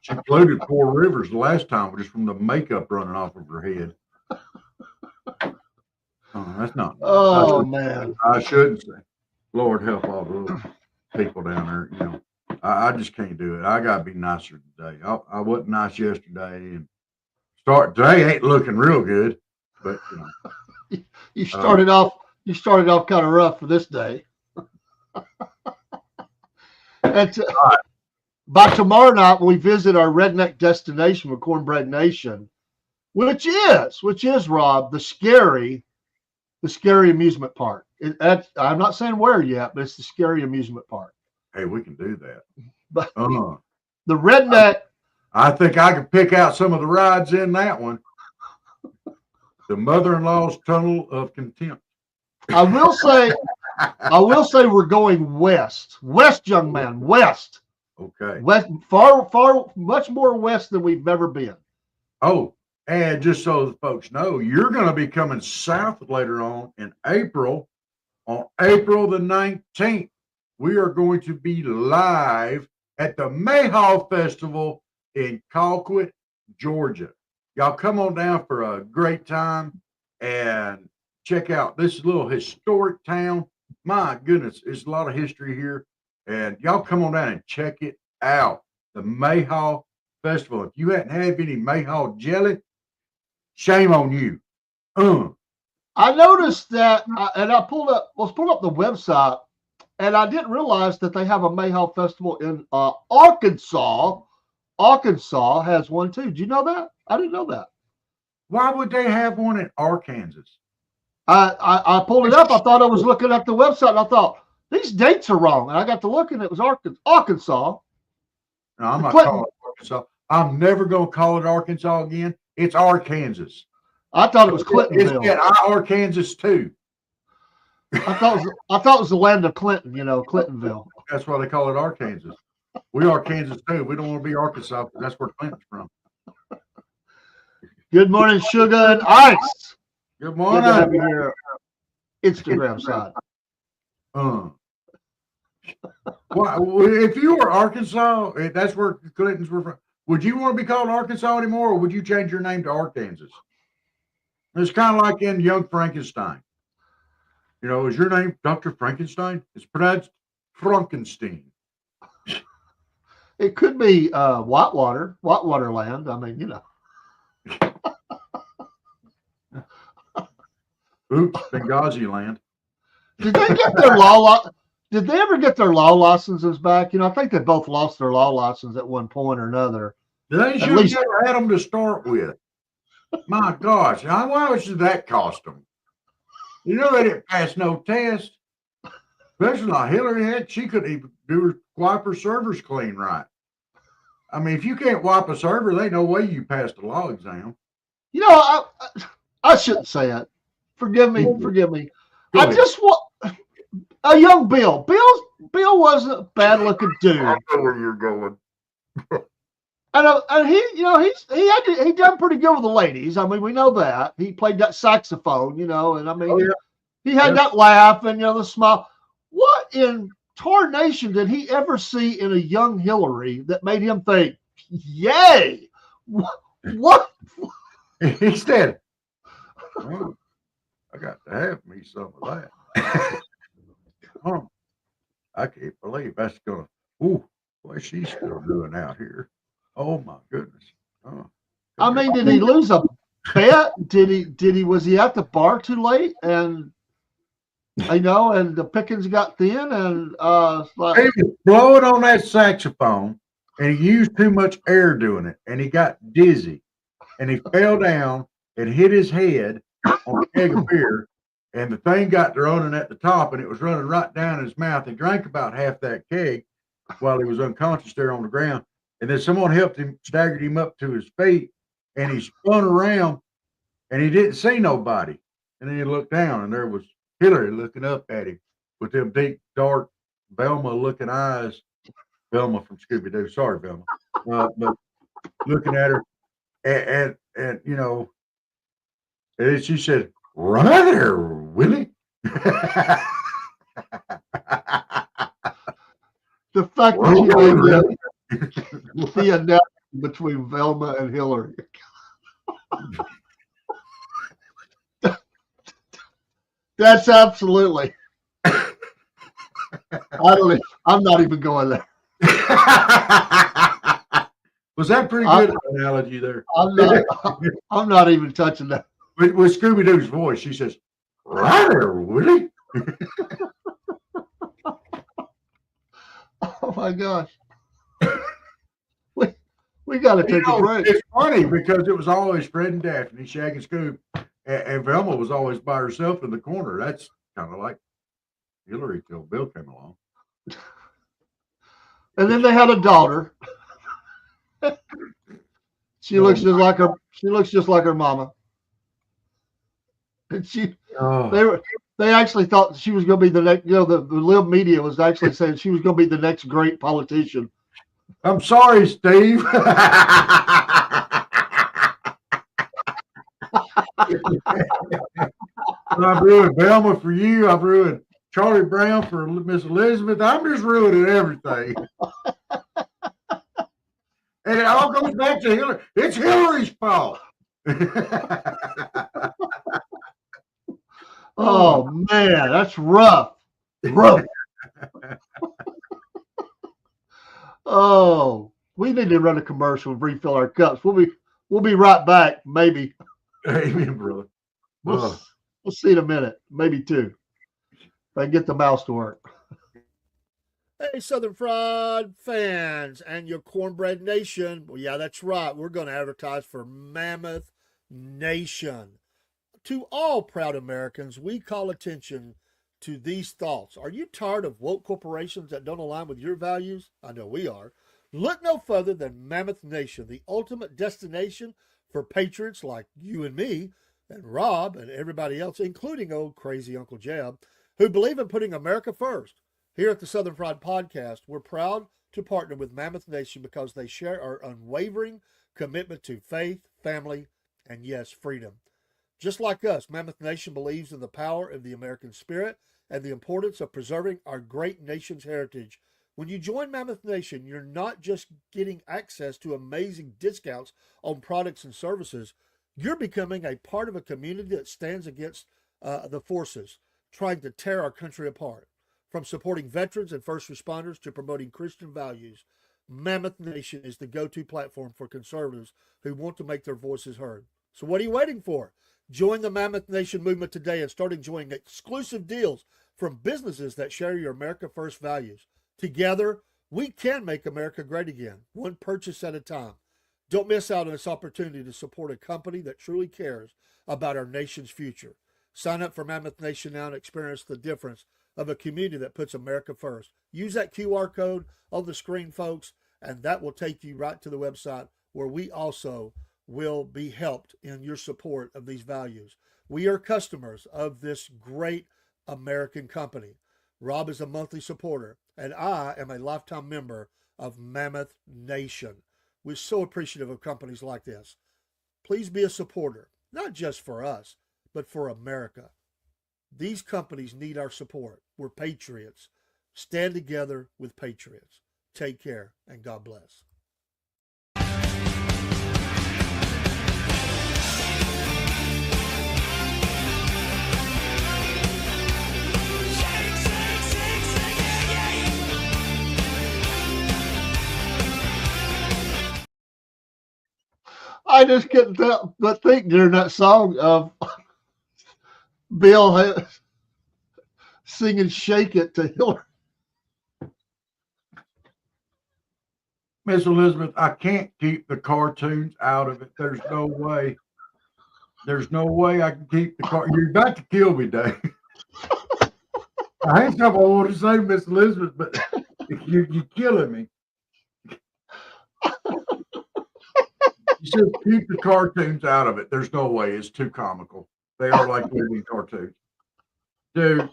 She floated 4 rivers the last time just from the makeup running off of her head. That's not. Oh, man. I shouldn't say. Lord help all the people down there. I just can't do it. I gotta be nicer today. I wasn't nice yesterday, and today ain't looking real good. But you started off kind of rough for this day. And by tomorrow night, when we visit our redneck destination with Cornbread Nation, which is Rob, the scary amusement park. I'm not saying where yet, but it's the scary amusement park. Hey, we can do that. But the redneck. I think I could pick out some of the rides in that one. The mother-in-law's tunnel of contempt. I will say we're going west, young man, west. Okay. West, far, much more west than we've ever been. Oh, and just so the folks know, you're going to be coming south later on in April. On April the 19th, we are going to be live at the Mayhaw Festival in Colquitt, Georgia. Y'all come on down for a great time and check out this little historic town. My goodness, there's a lot of history here. And y'all come on down and check it out. The Mayhaw Festival. If you hadn't had any Mayhaw jelly, shame on you. I noticed that, and I pulled up the website, and I didn't realize that they have a Mayhaw Festival in Arkansas. Arkansas has one too. Did you know that? I didn't know that. Why would they have one in Arkansas? I pulled it up. I thought I was looking at the website, and I thought these dates are wrong. And I got to looking. It was Arkansas. No, I'm not calling it Arkansas. I'm never going to call it Arkansas again. It's Arkansas. I thought it was Clintonville. It's Arkansas too. I thought it was the land of Clinton. Clintonville. That's why they call it Arkansas. We are Kansas too. We don't want to be Arkansas because that's where Clinton's from. Good morning, Sugar and Ice. Good morning. Good to have you here. Instagram side. Well, if you were Arkansas, that's where Clintons were from. Would you want to be called Arkansas anymore, or would you change your name to Arkansas? It's kind of like in Young Frankenstein. Is your name Dr. Frankenstein? It's pronounced Frankenstein. It could be Whitewater land. I mean, you know. Oops, Benghazi land. Did they get their Did they ever get their law licenses back? You know, I think they both lost their law license at one point or another. They should have never had them to start with. My gosh, how much did that cost them? You know, they didn't pass no test. Especially like Hillary had, she couldn't even wipe her servers clean right. I mean, if you can't wipe a server, there ain't no way you passed the law exam. You know, I shouldn't say it. Forgive me. Go I ahead. just want a young Bill. Bill wasn't a bad looking dude. I know where you're going. And he, you know, he done pretty good with the ladies. I mean, we know that he played that saxophone, you know, and I mean, he had that laugh and, you know, the smile. What in tarnation did he ever see in a young Hillary that made him think, "Yay, what?" He said, "Oh, I got to have me some of that." Oh, I can't believe that's gonna. Ooh, what she's still doing out here. Oh my goodness. Oh, I mean, did he lose a bet? Was he at the bar too late? And you know, and the pickings got thin, and like, he was blowing on that saxophone, and he used too much air doing it, and he got dizzy, and he fell down and hit his head on a keg of beer, and the thing got to running at the top, and it was running right down his mouth. He drank about half that keg while he was unconscious there on the ground. And then someone helped him, staggered him up to his feet, and he spun around, and he didn't see nobody. And then he looked down, and there was Hillary looking up at him with them deep, dark, Velma-looking eyes. Velma from Scooby Doo. Sorry, Velma, but looking at her, and you know, and then she said, "Right there, Willie." the fact that you made the analogy between Velma and Hillary. That's absolutely. I'm not even going there. Was that pretty good analogy there? I'm not even touching that. With Scooby Doo's voice, she says, "Right there, Willie." Oh my gosh. We got to take a break. It's funny because it was always Fred and Daphne, Shag and Scoob, and Velma was always by herself in the corner. That's kind of like Hillary till Bill came along. And then they had a daughter. She looks just like her. She looks just like her mama. And they actually thought she was going to be the next. You know, the lib media was actually saying she was going to be the next great politician. I'm sorry, Steve. I've ruined Velma for you. I've ruined Charlie Brown for Miss Elizabeth. I'm just ruining everything. And it all goes back to Hillary. It's Hillary's fault. Oh man, that's rough. Rough. Oh, we need to run a commercial and refill our cups. We'll be right back. Maybe. Amen, brother. We'll see in a minute, maybe two. If I get the mouse to work. Hey, Southern Fried fans and your Cornbread Nation. Well, yeah, that's right. We're going to advertise for Mammoth Nation. To all proud Americans, we call attention to these thoughts. Are you tired of woke corporations that don't align with your values? I know we are. Look no further than Mammoth Nation, the ultimate destination for patriots like you and me and Rob and everybody else, including old crazy Uncle Jeb, who believe in putting America first. Here at the Southern Fried Podcast, we're proud to partner with Mammoth Nation because they share our unwavering commitment to faith, family, and yes, freedom. Just like us, Mammoth Nation believes in the power of the American spirit and the importance of preserving our great nation's heritage. When you join Mammoth Nation, you're not just getting access to amazing discounts on products and services. You're becoming a part of a community that stands against the forces trying to tear our country apart. From supporting veterans and first responders to promoting Christian values, Mammoth Nation is the go-to platform for conservatives who want to make their voices heard. So what are you waiting for? Join the Mammoth Nation movement today and start enjoying exclusive deals from businesses that share your America First values. Together, we can make America great again, one purchase at a time. Don't miss out on this opportunity to support a company that truly cares about our nation's future. Sign up for Mammoth Nation now and experience the difference of a community that puts America first. Use that QR code on the screen, folks, and that will take you right to the website where we also will be helped in your support of these values. We are customers of this great American company. Rob is a monthly supporter, and I am a lifetime member of Mammoth Nation. We're so appreciative of companies like this. Please be a supporter, not just for us, but for America. These companies need our support. We're patriots. Stand together with patriots. Take care, and God bless. I just couldn't help but think during that song of Bill singing "Shake It" to Hillary. Miss Elizabeth, I can't keep the cartoons out of it. There's no way. There's no way I can keep the car. You're about to kill me, Dave. I hate something I want to say, Miss Elizabeth, but you're killing me. You should keep the cartoons out of it. There's no way. It's too comical. They are like living cartoons. Dude,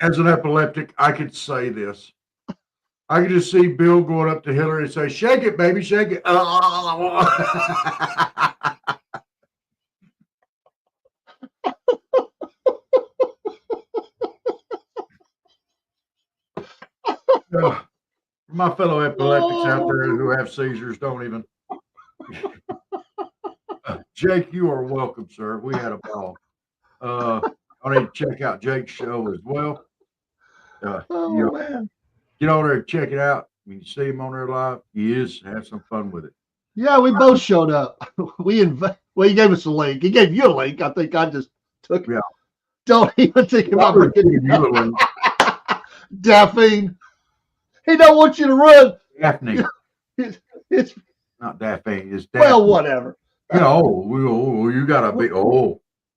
as an epileptic, I could say this. I could just see Bill going up to Hillary and say, "Shake it, baby, shake it." My fellow epileptics out there who have seizures, don't even. Jake, you are welcome, sir. We had a ball. I need to check out Jake's show as well. Man. Get on there and check it out. When you see him on there live, he is. Have some fun with it. Yeah, we both showed up. He gave us a link. He gave you a link. I think I just took it. Yeah. Don't even think about forgetting you a link. Daphne. He don't want you to run. Daphne. It's not Daphne. It's Daphne. Well, whatever. You know, you gotta be.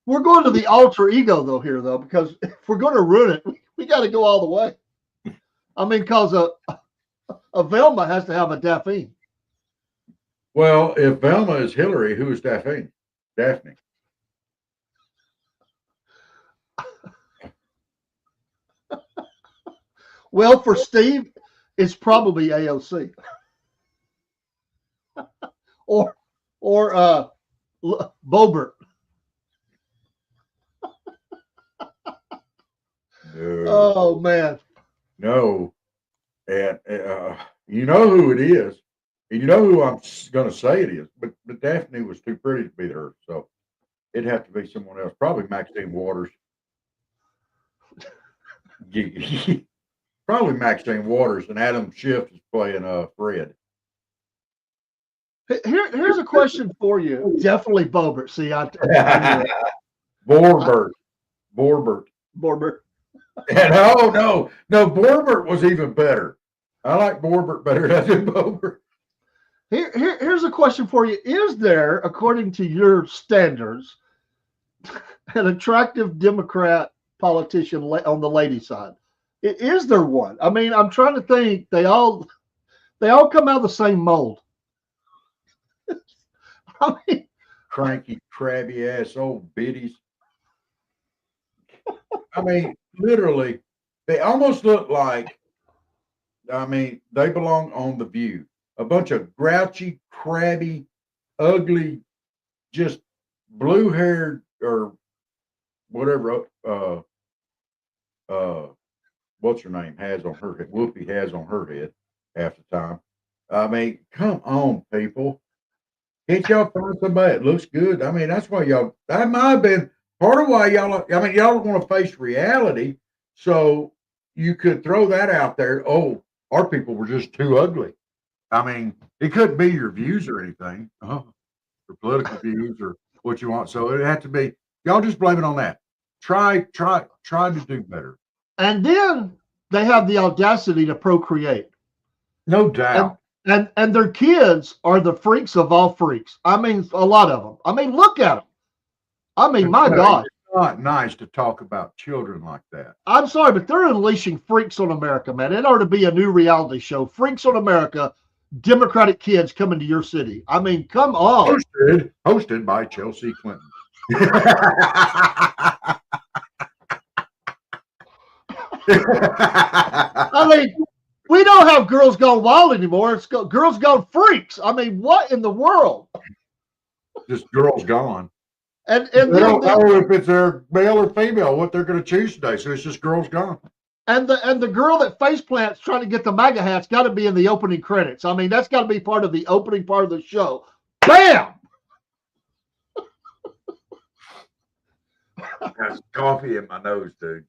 We're going to the alter ego though, because if we're going to ruin it, we got to go all the way. I mean, because a Velma has to have a Daphne. Well, if Velma is Hillary, who is Daphne? Daphne. Well, for Steve, it's probably AOC. or Bobert. No. Oh man. No. And you know who it is. And you know who I'm going to say it is. But Daphne was too pretty to be her. So it'd have to be someone else. Probably Maxine Waters. Probably Maxine Waters. And Adam Schiff is playing Fred. Here's a question for you. Definitely Bobert. See, Borbert. And no, Borbert was even better. I like Borbert better than I do Bobert. Here's a question for you. Is there, according to your standards, an attractive Democrat politician on the lady side? Is there one? I mean, I'm trying to think. They all come out of the same mold. I mean, cranky, crabby ass old biddies. I mean, literally, they almost look like, they belong on The View. A bunch of grouchy, crabby, ugly, just blue-haired or whatever, what's her name has on her head, Whoopi has on her head half the time. I mean, come on, people. Can't y'all find somebody that looks good? I mean, that's why that might have been part of why y'all don't want to face reality. So you could throw that out there. Oh, our people were just too ugly. I mean, it couldn't be your views or anything, or political views or what you want. So it had to be. Y'all just blame it on that. Try to do better. And then they have the audacity to procreate. No doubt. And their kids are the freaks of all freaks. I mean, a lot of them. I mean, look at them. I mean, my God. It's not nice to talk about children like that. I'm sorry, but they're unleashing Freaks on America, man. It ought to be a new reality show. Freaks on America, Democratic kids coming to your city. I mean, come on. Hosted by Chelsea Clinton. I mean, we don't have Girls Gone Wild anymore. It's Girls Gone Freaks. I mean, what in the world? Just girls gone. And they don't know if it's their male or female, what they're going to choose today. So it's just girls gone. And the girl that face plants trying to get the MAGA hat's got to be in the opening credits. I mean, that's got to be part of the opening part of the show. Bam! Got coffee in my nose, dude.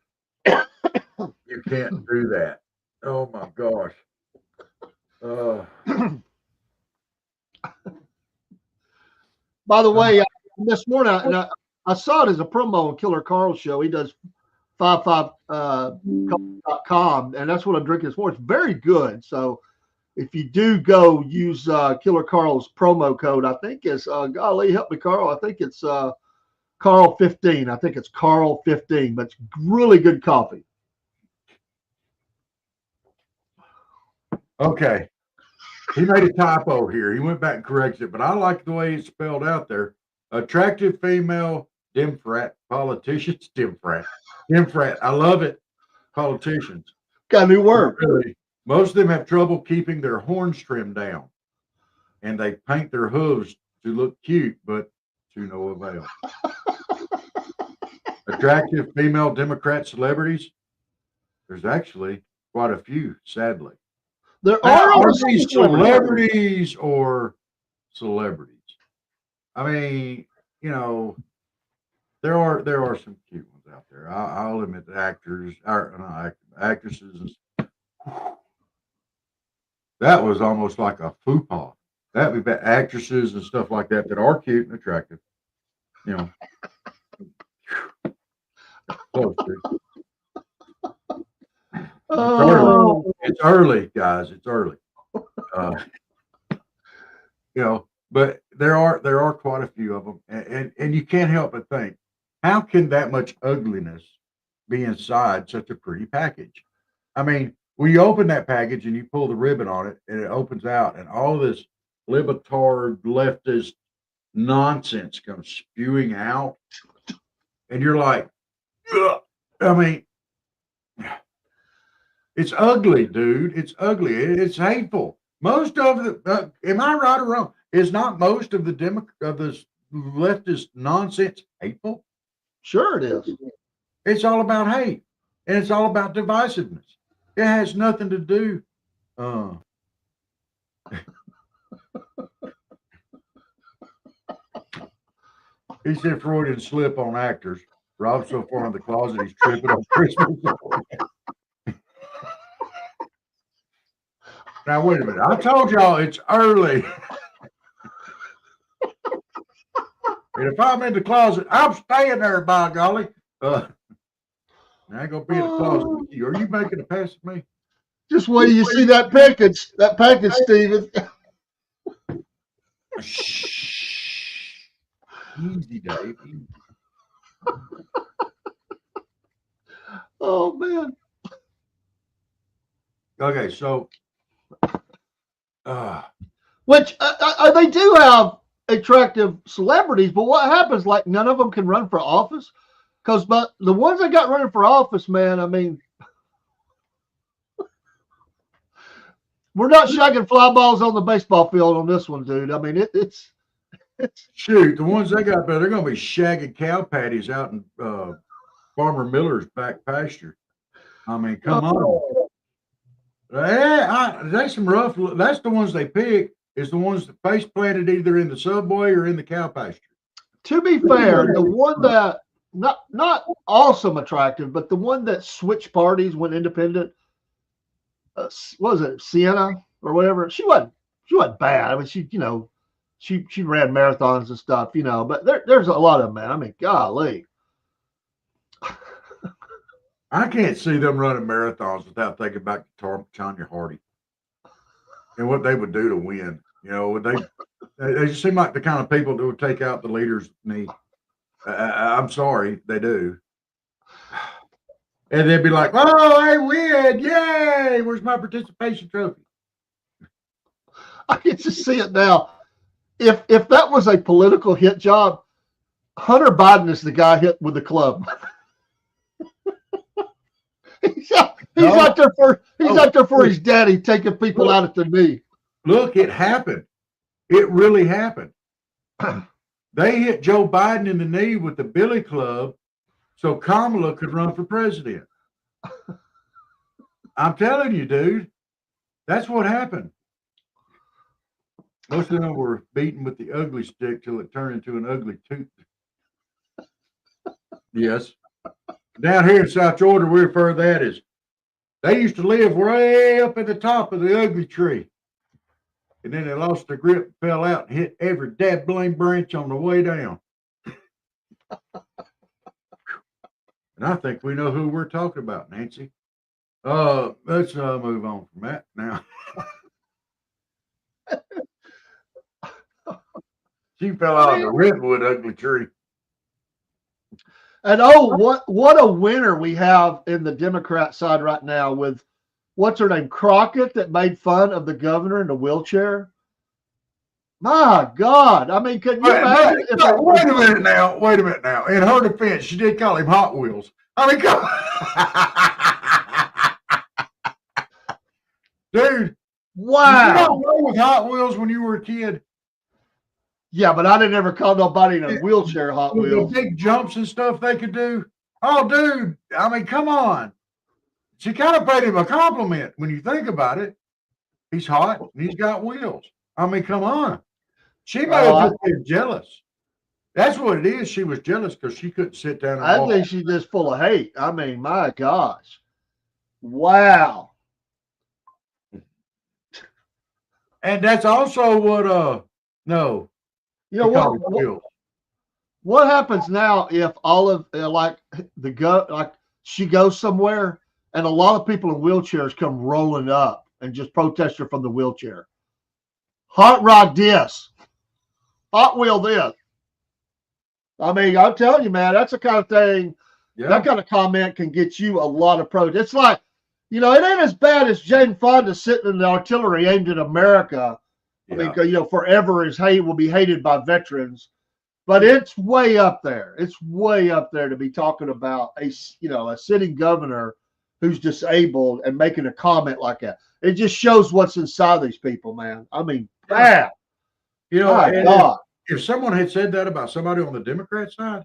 You can't do that. Oh my gosh. By the way, this morning I saw it as a promo on Killer Carl's show. He does 55.com, and that's what I'm drinking this morning. It's very good. So if you do go use Killer Carl's promo code, I think it's golly, help me, Carl. I think it's Carl 15. I think it's Carl 15, but it's really good coffee. Okay. He made a typo here. He went back and corrected it, but I like the way it's spelled out there. Attractive female Democrat politicians. Democrat. I love it. Politicians. Got a new word. Really, most of them have trouble keeping their horns trimmed down, and they paint their hooves to look cute, but to no avail. Attractive female Democrat celebrities. There's actually quite a few, sadly. There are these celebrities or celebrities. I mean, you know, there are some cute ones out there. I'll admit the actors, actresses. That was almost like a faux pas. That would be actresses and stuff like that that are cute and attractive. You know. Close, it's early, guys. It's early. You know, but there are quite a few of them, and you can't help but think, how can that much ugliness be inside such a pretty package? I mean, when you open that package and you pull the ribbon on it, and it opens out, and all this libtard leftist nonsense comes spewing out, and you're like, ugh. I mean, it's ugly, dude. It's ugly. It's hateful. Most of the, am I right or wrong? Is not most of the of this leftist nonsense hateful? Sure, it is. It's all about hate, and it's all about divisiveness. It has nothing to do. He said Freudian slip on actors. Rob's so far in the closet, he's tripping on Christmas. Now, wait a minute. I told y'all it's early. And if I'm in the closet, I'm staying there, by golly. I ain't going to be in the closet with you. Are you making a pass at me? Just wait till you see that package, Steven. Shh. Easy, Dave. Easy. Oh, man. Okay, so which they do have attractive celebrities, but what happens? Like, none of them can run for office, but the ones that got running for office, man, I mean, we're not shagging fly balls on the baseball field on this one, dude. I mean, it's shoot, the ones they got there, they're going to be shagging cow patties out in Farmer Miller's back pasture. I mean, come on. That's some rough. That's the ones they pick. Is the ones that face planted either in the subway or in the cow pasture. To be fair, the one that not awesome attractive, but the one that switched parties, went independent. What was it, Sienna or whatever? She wasn't she wasn't bad. I mean, she ran marathons and stuff, but there's a lot of them, man. I mean, golly. I can't see them running marathons without thinking back to Tanya Hardy and what they would do to win. They just seem like the kind of people that would take out the leader's knee. I'm sorry, they do. And they'd be like, "Oh, I win! Yay! Where's my participation trophy?" I can just see it now. If that was a political hit job, Hunter Biden is the guy hit with the club. he's out there for his daddy, taking people out at the knee. Look, it happened. It really happened. They hit Joe Biden in the knee with the Billy Club so Kamala could run for president. I'm telling you, dude, that's what happened. Most of them were beaten with the ugly stick till it turned into an ugly tooth. Yes. Down here in South Georgia, we refer to that as they used to live way up at the top of the ugly tree. And then they lost their grip, fell out, and hit every dad blame branch on the way down. And I think we know who we're talking about, Nancy. Let's move on from that now. She fell out of the redwood ugly tree. And what a winner we have in the Democrat side right now with what's her name, Crockett, that made fun of the governor in the wheelchair. My God. I mean, can you imagine? Wait a minute now. In her defense, she did call him Hot Wheels. I mean, come on. Dude. Wow. You don't go with Hot Wheels when you were a kid. Yeah, but I didn't ever call nobody in a wheelchair Hot Wheels. The big jumps and stuff they could do. Oh, dude. I mean, come on. She kind of paid him a compliment when you think about it. He's hot and he's got wheels. I mean, come on. She may have just been jealous. That's what it is. She was jealous because she couldn't sit down and walk. I think she's just full of hate. I mean, my gosh. Wow. And that's also what no. You know what happens now if all of she goes somewhere and a lot of people in wheelchairs come rolling up and just protest her from the wheelchair. Hot rod this. Hot wheel this. I mean, I'm telling you, man, that's the kind of thing, that kind of comment can get you a lot of protest. It's like, it ain't as bad as Jane Fonda sitting in the artillery aimed at America. I mean, forever his hate will be hated by veterans. But it's way up there. It's way up there to be talking about a sitting governor who's disabled and making a comment like that. It just shows what's inside these people, man. I mean, bad. If someone had said that about somebody on the Democrat side,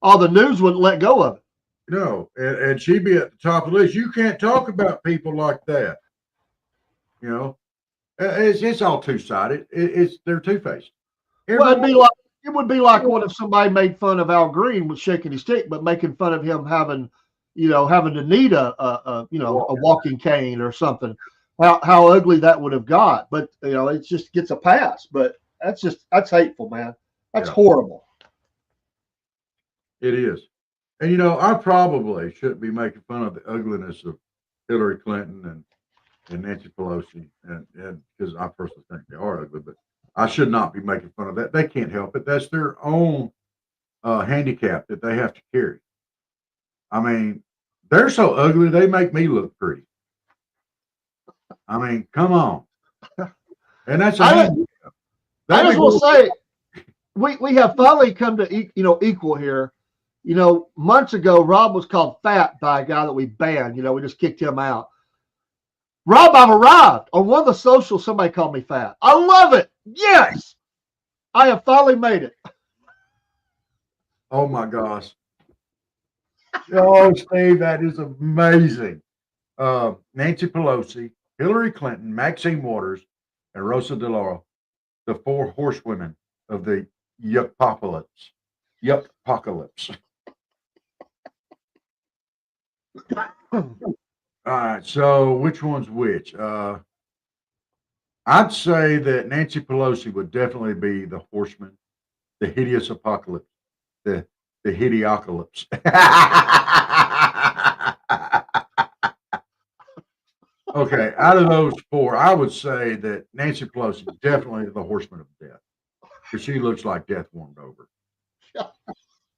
the news wouldn't let go of it. No, and she'd be at the top of the list. You can't talk about people like that. It's all two-sided. They're two-faced. Well, it would be like what if somebody made fun of Al Green with shaking his stick, but making fun of him having to need a walking cane or something. How ugly that would have got. But it just gets a pass. But that's hateful, man. That's horrible. It is. And I probably shouldn't be making fun of the ugliness of Hillary Clinton and Nancy Pelosi, and because I personally think they are ugly, but I should not be making fun of that. They can't help it. That's their own handicap that they have to carry. I mean, they're so ugly, they make me look pretty. I mean, come on. And that's I just will say, we have finally come to equal here. Months ago, Rob was called fat by a guy that we banned. We just kicked him out. Rob, I've arrived. On one of the socials, somebody called me fat. I love it. Yes. I have finally made it. Oh, my gosh. Oh, Steve, that is amazing. Nancy Pelosi, Hillary Clinton, Maxine Waters, and Rosa DeLauro, the four horsewomen of the yuck-apocalypse. Yuck-apocalypse. All right, so which one's which? I I'd say that Nancy Pelosi would definitely be the horseman, the hideous apocalypse, the the hidiocalypse. Okay, out of those four, I would say that Nancy Pelosi is definitely the horseman of death because she looks like death warmed over.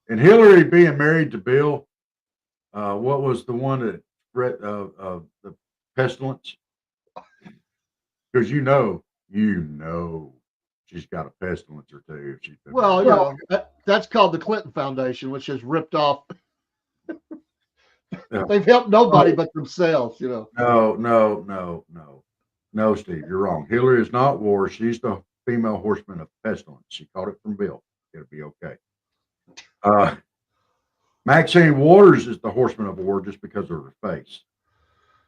And Hillary being married to Bill, what was the one that the pestilence? Because she's got a pestilence or two. If she's been Well, married. that's called the Clinton Foundation, which has ripped off. Yeah. They've helped nobody but themselves, No, Steve, you're wrong. Hillary is not war. She's the female horseman of pestilence. She caught it from Bill. It'll be okay. Maxine Waters is the horseman of war just because of her face.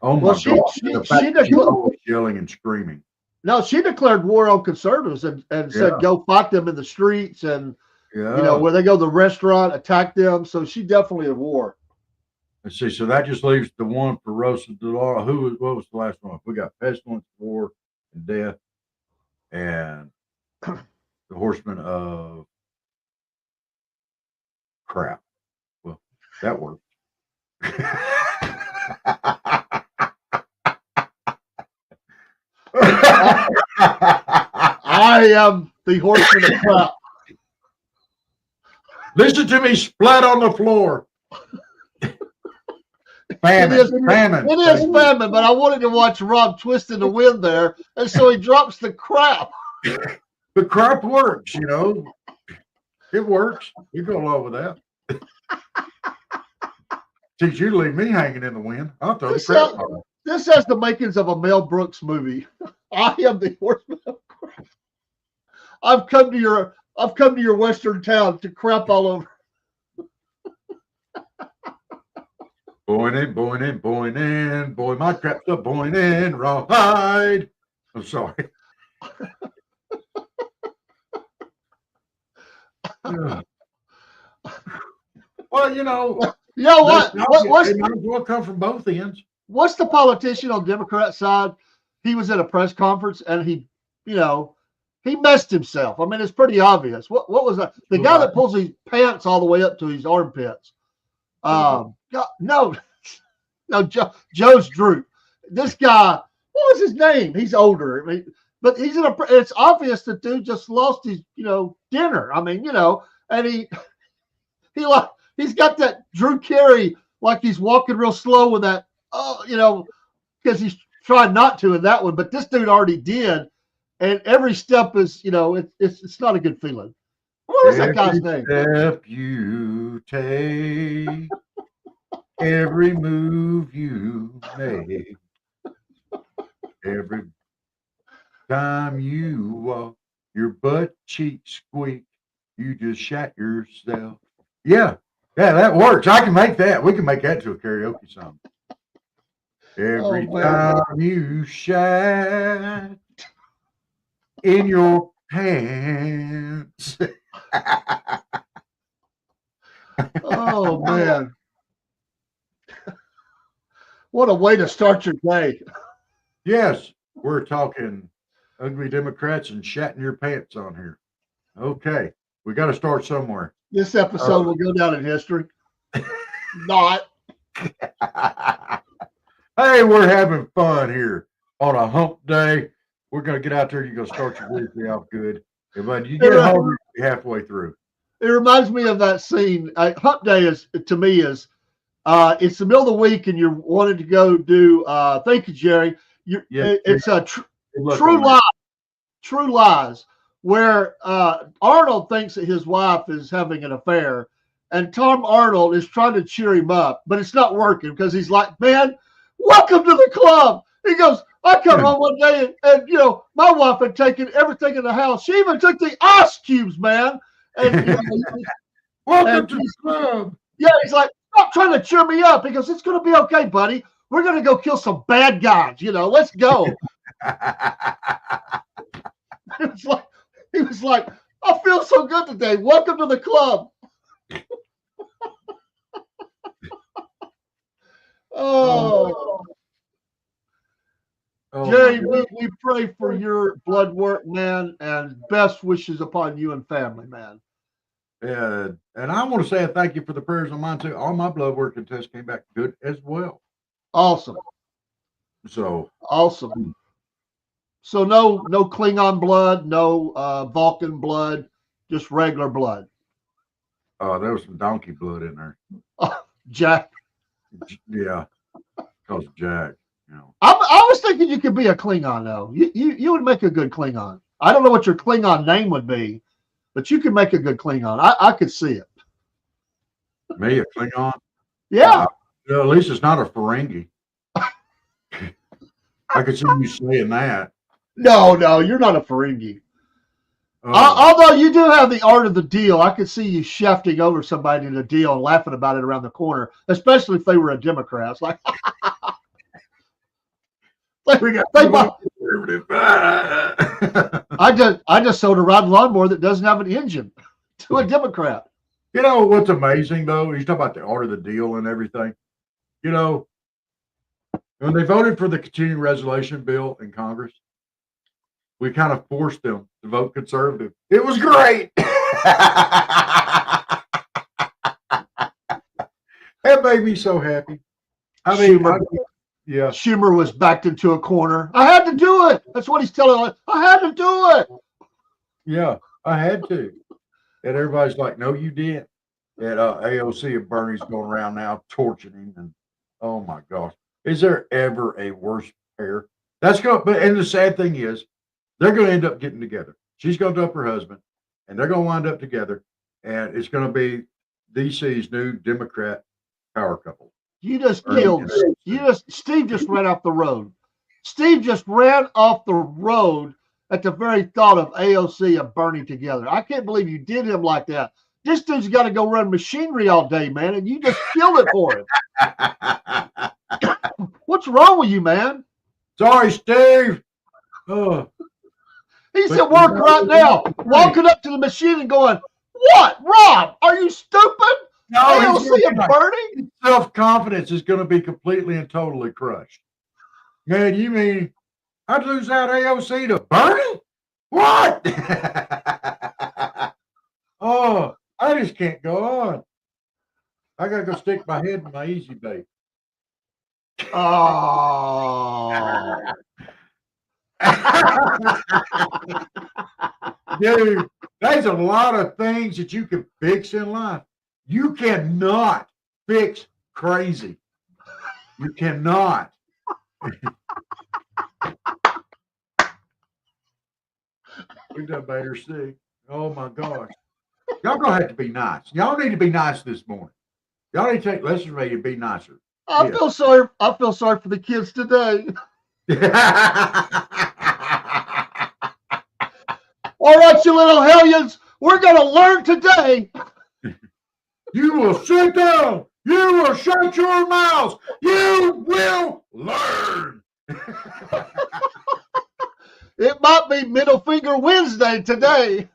Oh my God! The fact that she's always yelling and screaming. No, she declared war on conservatives and said go fight them in the streets and where they go to the restaurant, attack them. So she definitely at war. Let's see. So that just leaves the one for Rosa DeLauro. What was the last one? We got pestilence, war, and death, and the horseman of crap. Well, that worked. I am the horseman of crap. Listen to me splat on the floor. Famine. It is famine, but I wanted to watch Rob twist in the wind there, and so he drops the crap. The crap works, It works. You go along with that. Since you leave me hanging in the wind, I'll throw the crap on. This has the makings of a Mel Brooks movie. I am the horseman of crap. I've come to your western town to crap all over. Boing in, boy, my crap's a boing in, rawhide. I'm sorry. Well, what? They might as well come from both ends. What's the politician on the Democrat side? He was at a press conference and he messed himself. I mean, it's pretty obvious. What was that? The guy that pulls his pants all the way up to his armpits. Joe's droop. This guy, what was his name? He's older. I mean, but it's obvious the dude just lost his, dinner. I mean, and he's got that Drew Carey, like he's walking real slow with that, because he's trying not to in that one, but this dude already did. And every step is, it's not a good feeling. What was that guy's name? Step you take, every move you make, every time you walk, your butt cheeks squeak, you just shat yourself. Yeah, that works. I can make that. We can make that to a karaoke song. Every time you shat in your pants. Oh man. What a way to start your day. Yes, we're talking ugly Democrats and shatting your pants on here. Okay, we got to start somewhere. This episode will go down in history. Not. Hey, we're having fun here on a hump day. We're going to get out there. You're going to start your weekly off good. But you get home halfway through. It reminds me of that scene. Hump day it's the middle of the week and you're wanting to go do, thank you, Jerry. It's a True Lies, where Arnold thinks that his wife is having an affair, and Tom Arnold is trying to cheer him up, but it's not working because he's like, man, welcome to the club. He goes, I come home one day and my wife had taken everything in the house. She even took the ice cubes, man. And welcome to the club. Yeah, he's like, stop trying to cheer me up. He goes, it's going to be okay, buddy. We're going to go kill some bad guys. Let's go. He was like, I feel so good today. Welcome to the club. Jerry, my we pray for your blood work, man, and best wishes upon you and family, man. And I want to say a thank you for the prayers on mine too. All my blood work and tests came back good as well. Awesome. So Awesome. So no Klingon blood, no Vulcan blood, just regular blood. there was some donkey blood in there. Jack. Yeah, because Jack. You know. I was thinking you could be a Klingon though. You would make a good Klingon. I don't know what your Klingon name would be, but you could make a good Klingon. I could see it. Me, a Klingon? Yeah. At least it's not a Ferengi. I could see you saying that. No, you're not a Ferengi. Although you do have the art of the deal, I could see you shafting over somebody in a deal and laughing about it around the corner, especially if they were a Democrat. It's like, we got I just sold a riding lawnmower that doesn't have an engine to a Democrat. You know what's amazing though? You talk about the art of the deal and everything. You know, when they voted for the continuing resolution bill in Congress, we kind of forced them to vote conservative. It was great. That made me so happy. I mean, yeah. Schumer was backed into a corner. I had to do it. That's what he's telling us. I had to do it. Yeah, I had to. And everybody's like, no, you didn't. And AOC and Bernie's going around now torching him. And oh my gosh. Is there ever a worse pair? That's going, but and the sad thing is, they're going to end up getting together. She's going to dump her husband, and they're going to wind up together, and it's going to be DC's new Democrat power couple. You just killed. Steve just ran off the road. Steve just ran off the road at the very thought of AOC and Bernie together. I can't believe you did him like that. This dude's got to go run machinery all day, man, and you just killed it for him. What's wrong with you, man? Sorry, Steve. Oh. He's at work right now, walking up to the machine and going, "What, Rob? Are you stupid?" No, AOC and Bernie? Self-confidence is going to be completely and totally crushed. Man, you mean I'd lose out AOC to Bernie? What? Oh, I just can't go on. I got to go stick my head in my easy bake. Oh. Dude, there's a lot of things that you can fix in life. You cannot fix crazy. You cannot. We've done better see. Oh my gosh. Y'all gonna have to be nice. Y'all need to be nice this morning. Y'all need to take lessons from me and be nicer. I feel sorry for the kids today. All right, you little hellions, we're going to learn today. You will sit down. You will shut your mouths. You will learn. It might be Middle Finger Wednesday today.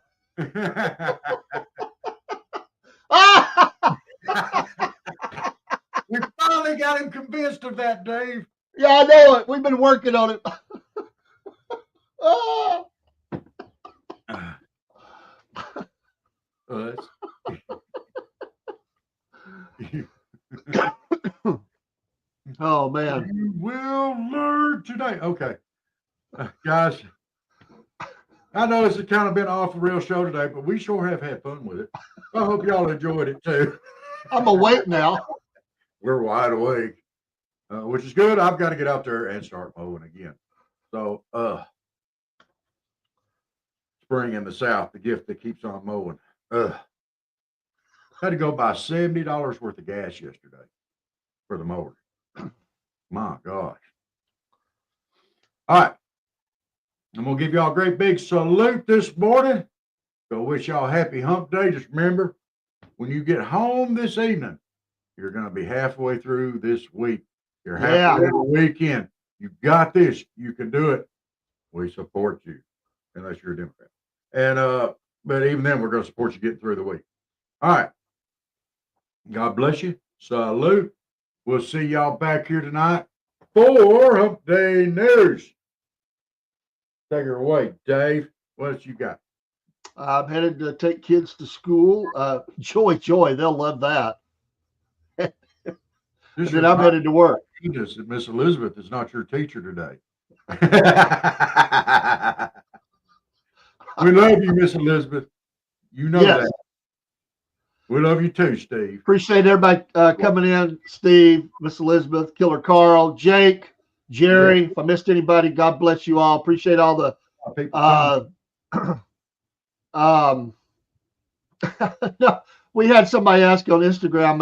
We finally got him convinced of that, Dave. Yeah, I know it. We've been working on it. Oh. Oh, man. You will learn today. Okay. Guys, I know this has kind of been off the real show today, but we sure have had fun with it. I hope y'all enjoyed it too. I'm awake now. We're wide awake, which is good. I've got to get out there and start mowing again. So, spring in the South, the gift that keeps on mowing. Had to go buy $70 worth of gas yesterday for the mower. My gosh. All right. I'm going to give y'all a great big salute this morning. Go wish y'all happy hump day. Just remember, when you get home this evening, you're going to be halfway through this week. You're halfway through the weekend. You got this. You can do it. We support you, unless you're a Democrat. And but even then, we're going to support you getting through the week. All right. God bless you. Salute. We'll see y'all back here tonight for Hump Day News. Take her away, Dave. What else you got? I'm headed to take kids to school. Joy, they'll love that. And This then I'm headed to work. that Miss Elizabeth is not your teacher today. We love you, Miss Elizabeth. You know Yes. that. We love you too, Steve. Appreciate everybody coming in. Steve, Miss Elizabeth, Killer Carl, Jake, Jerry. If I missed anybody, God bless you all. Appreciate all the no, we had somebody ask on Instagram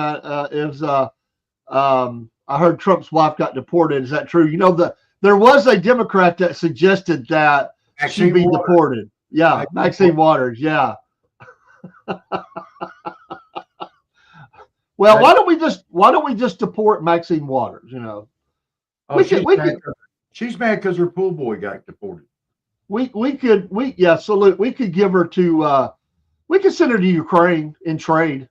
I heard Trump's wife got deported. Is that true? You know, there was a Democrat that suggested that she'd be deported. Yeah, Maxine Waters. Yeah. Well, why don't we just deport Maxine Waters? You know, she's mad because her pool boy got deported. We could give her to we could send her to Ukraine in trade.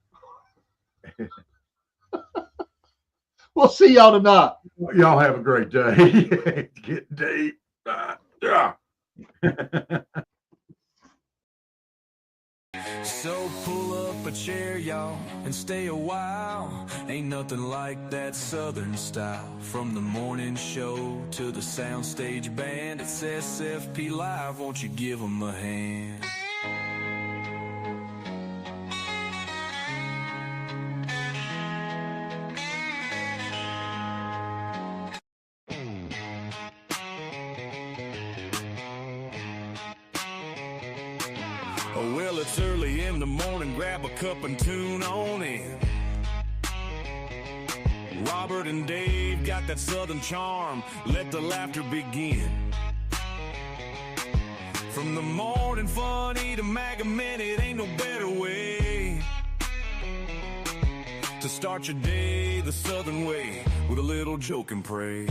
We'll see y'all tonight. Y'all have a great day. Get deep. So pull up a chair, y'all, and stay a while. Ain't nothing like that southern style. From the morning show to the soundstage band, it's SFP Live, won't you give them a hand? Oh, well, it's early in the morning, grab a cup and tune on in. Robert and Dave got that southern charm, let the laughter begin. From the morning funny to MAGA Minute, ain't no better way to start your day the southern way, with a little joke and pray.